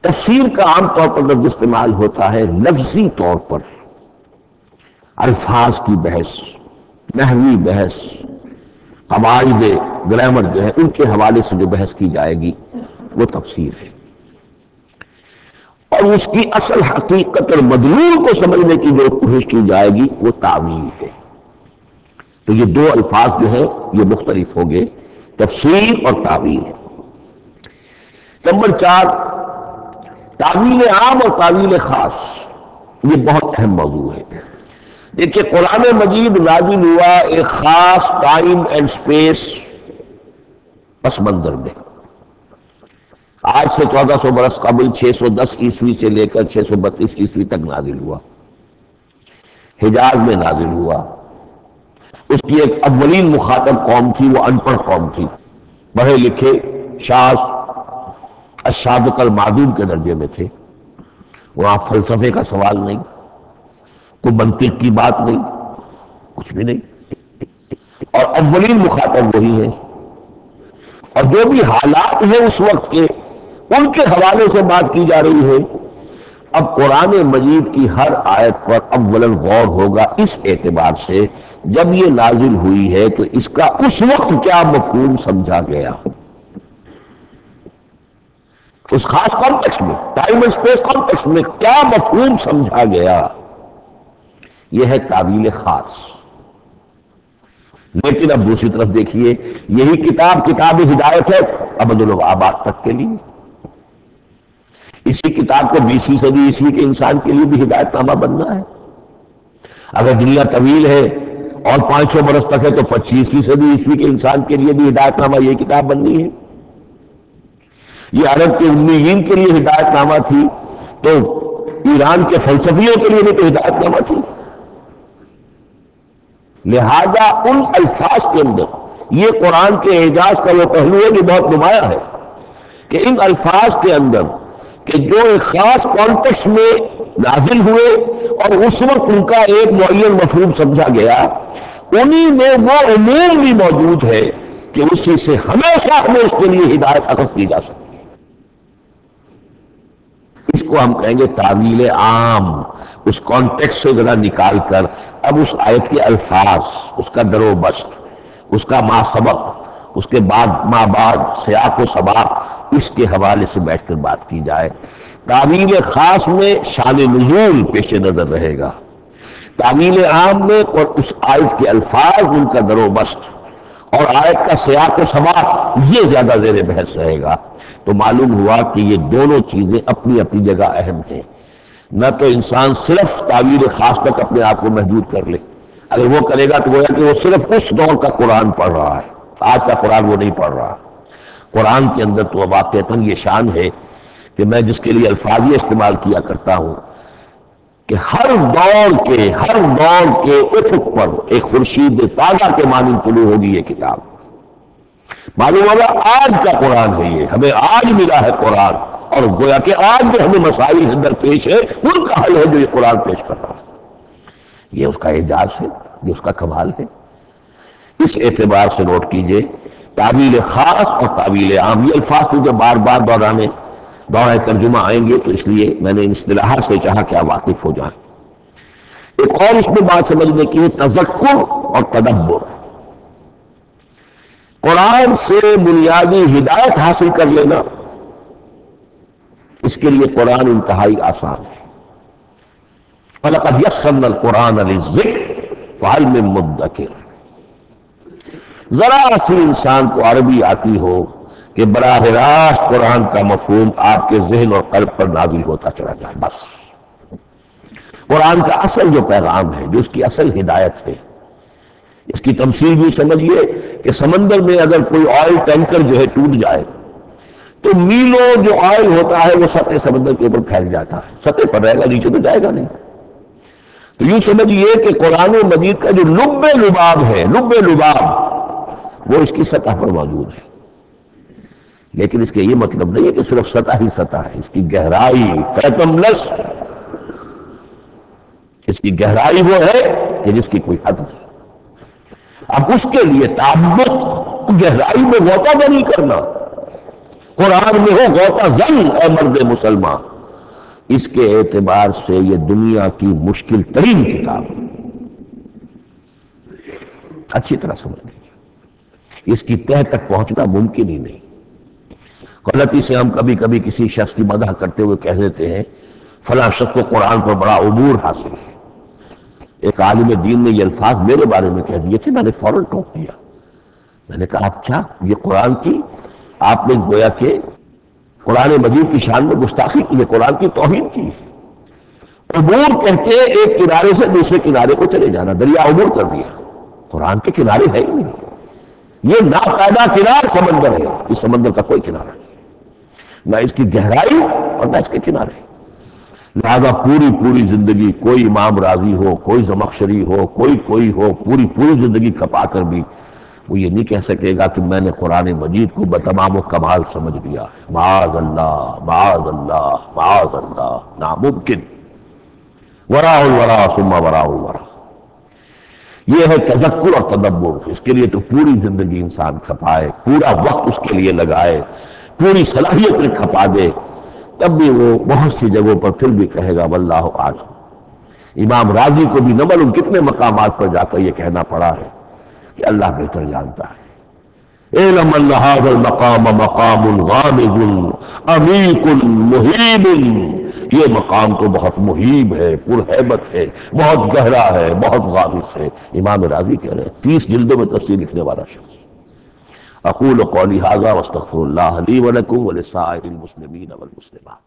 تفسیر کا عام طور پر لفظ استعمال ہوتا ہے لفظی طور پر، الفاظ کی بحث، نحوی بحث، قواعد گرامر جو ہے ان کے حوالے سے جو بحث کی جائے گی وہ تفسیر ہے، اور اس کی اصل حقیقت اور مدلول کو سمجھنے کی جو کوشش کی جائے گی وہ تعویل ہے۔ تو یہ دو الفاظ جو ہیں یہ مختلف ہوں گے، تفسیر اور تعویل۔ نمبر 4، تعویل عام اور تعویل خاص، یہ بہت اہم موضوع ہے۔ دیکھیے قرآن مجید نازل ہوا ایک خاص ٹائم اینڈ سپیس پس منظر میں، آج سے 1400 برس قبل 610 عیسوی سے لے کر 632 عیسوی تک نازل ہوا، حجاز میں نازل ہوا۔ اس کی ایک اولین مخاطب قوم تھی، وہ ان پڑھ قوم تھی، پڑھے لکھے شاذ السابق المعدوم کے درجے میں تھے، وہاں فلسفے کا سوال نہیں، کوئی منطق کی بات نہیں، کچھ بھی نہیں، اور اولین مخاطب وہی ہے، اور جو بھی حالات ہیں اس وقت کے ان کے حوالے سے بات کی جا رہی ہے۔ اب قرآن مجید کی ہر آیت پر اولاً غور ہوگا اس اعتبار سے جب یہ نازل ہوئی ہے تو اس کا اس وقت کیا مفہوم سمجھا گیا، اس خاص کانٹیکسٹ میں، ٹائم اینڈ اسپیس کانٹیکسٹ میں کیا مفہوم سمجھا گیا، یہ ہے تعویل خاص۔ لیکن اب دوسری طرف دیکھیے، یہی کتاب ہدایت ہے ابد الآباد تک کے لیے، اسی کتاب کو 20ویں صدی عیسوی کے انسان کے لیے بھی ہدایت نامہ بننا ہے۔ اگر دنیا طویل ہے اور 500 برس تک ہے تو 25ویں صدی عیسوی کے انسان کے لیے بھی ہدایت نامہ یہ کتاب بننی ہے۔ یہ عرب کے امیین کے لیے ہدایت نامہ تھی تو ایران کے فلسفیوں کے لیے بھی تو ہدایت نامہ تھی۔ لہذا ان الفاظ کے اندر یہ قرآن کے اعجاز کا وہ پہلو ہے جو بہت نمایاں ہے کہ ان الفاظ کے اندر کہ جو ایک خاص کانٹیکسٹ میں نازل ہوئے اور اس وقت ان کا ایک معین مفہوم سمجھا گیا، انہی میں وہ عموم بھی موجود ہے کہ اسی سے ہمیشہ ہمیں اس کے لیے ہدایت اخذ کی جا سکتی ہے۔ اس کو ہم کہیں گے تعویل عام، اس کانٹیکسٹ سے ذرا نکال کر اب اس آیت کے الفاظ، اس کا در و بست، اس کا ما سبق، اس کے بعد ما بعد، سیاق و سباق، اس کے حوالے سے بیٹھ کر بات کی جائے۔ تعویل خاص میں شان نزول پیش نظر رہے گا، تعویل عام میں اور اس آیت کے الفاظ، ان کا در و بست اور آیت کا سیاق و سباق، یہ زیادہ زیر بحث رہے گا۔ تو معلوم ہوا کہ یہ دونوں چیزیں اپنی اپنی جگہ اہم ہیں۔ نہ تو انسان صرف تعویل خاص تک اپنے آپ کو محدود کر لے، اگر وہ کرے گا تو گویا کہ وہ صرف اس دور کا قرآن پڑھ رہا ہے، آج کا قرآن وہ نہیں پڑھ رہا۔ قرآن کے اندر تو واقعتاً یہ شان ہے کہ میں جس کے لیے الفاظ یہ استعمال کیا کرتا ہوں کہ ہر دور کے افق پر ایک خورشید تازہ کے مانند طلوع ہوگی یہ کتاب۔ معلوم ہوگا آج کا قرآن ہے، یہ ہمیں آج ملا ہے قرآن، اور گویا کہ آج جو ہمیں مسائل اندر پیش ہے ان کا حل ہے جو یہ قرآن پیش کر رہا ہے۔ یہ اس کا اعجاز ہے، یہ اس کا کمال ہے۔ اس اعتبار سے نوٹ کیجئے تعویل خاص اور تعویل عام، یہ الفاظ جو بار بار دورہ ترجمہ آئیں گے، تو اس لیے میں نے ان اصطلاحات سے چاہا کہ آپ واقف ہو جائیں۔ ایک اور اس میں بات سمجھنے کی ہے تذکر اور تدبر۔ قرآن سے بنیادی ہدایت حاصل کر لینا، اس کے لیے قرآن انتہائی آسان ہے۔ وَلَقَدْ يَسَّرْنَا الْقُرْآنَ لِلذِّكْرِ فَهَلْ مِن مُدَّكِرٍ۔ ذرا سی انسان کو عربی آتی ہو کہ براہ راست قرآن کا مفہوم آپ کے ذہن اور قلب پر نازل ہوتا چلا جائے، بس قرآن کا اصل جو پیغام ہے، جو اس کی اصل ہدایت ہے، اس کی تمثیل بھی سمجھیے کہ سمندر میں اگر کوئی آئل ٹینکر جو ہے ٹوٹ جائے تو میلوں جو آئل ہوتا ہے وہ سطح سمندر کے اوپر پھیل جاتا ہے، سطح پر رہے گا، نیچے تو جائے گا نہیں۔ تو یوں سمجھیے کہ قرآن مجید کا جو لب لباب ہے، لب لباب، وہ اس کی سطح پر موجود ہے، لیکن اس کے یہ مطلب نہیں ہے کہ صرف سطح ہی سطح ہے، اس کی گہرائی فیتم لس، اس کی گہرائی وہ ہے کہ جس کی کوئی حد نہیں۔ اب اس کے لیے تعمق، گہرائی میں غوطہ نہیں کرنا، قرآن میں ہو غوطہ زن اے مرد مسلمان، اس کے اعتبار سے یہ دنیا کی مشکل ترین کتاب، اچھی طرح سمجھ لیجیے، اس کی تہ تک پہنچنا ممکن ہی نہیں۔ غلطی سے ہم کبھی کبھی کسی شخص کی مدح کرتے ہوئے کہہ دیتے ہیں فلاں شخص کو قرآن پر بڑا عبور حاصل ہے۔ ایک عالم دین نے یہ الفاظ میرے بارے میں کہہ دیے تھے، میں نے فوراً ٹوک دیا، میں نے کہا آپ کیا، یہ قرآن کی آپ نے گویا کہ قرآن مجید کی شان میں گستاخی کی ہے، قرآن کی توہین کی ہے۔ عبور کہتے ہیں ایک کنارے سے دوسرے کنارے کو چلے جانا، دریا عبور کر دیا، قرآن کے کنارے ہے ہی نہیں، یہ ناقاعدہ کنار سمندر ہے، اس سمندر کا کوئی کنارہ نہیں، نہ اس کی گہرائی اور نہ اس کے کنارے۔ لہذا پوری زندگی کوئی امام راضی ہو، کوئی زمخشری ہو، کوئی ہو، پوری زندگی کھپا کر بھی وہ یہ نہیں کہہ سکے گا کہ میں نے قرآن مجید کو بتمام و کمال سمجھ لیا ہے۔ معاذ اللہ معاذ اللہ معاذ اللہ، ناممکن۔ وراء الورا ثم وراء الورا، یہ ہے تذکر اور تدبر۔ اس کے لیے تو پوری زندگی انسان کھپائے، پورا وقت اس کے لیے لگائے، پوری صلاحیت میں کھپا دے، تب بھی وہ بہت سی جگہوں پر پھر بھی کہے گا واللہ اعلم۔ امام راضی کو بھی نہ معلوم کتنے مقامات پر جا کر یہ کہنا پڑا ہے کہ اللہ بہتر جانتا ہے۔ اعلم ان ھذا المقام مقام غامض عمیق مہیب، یہ مقام تو بہت مہیب ہے، پرہیبت ہے، بہت گہرا ہے، بہت غامض ہے۔ امام راضی کہہ رہے ہیں، 30 جلدوں میں تفسیر لکھنے والا شخص۔ اقول قولی ھذا واستغفر اللہ لی ولکم ولسائر المسلمین والمسلمات۔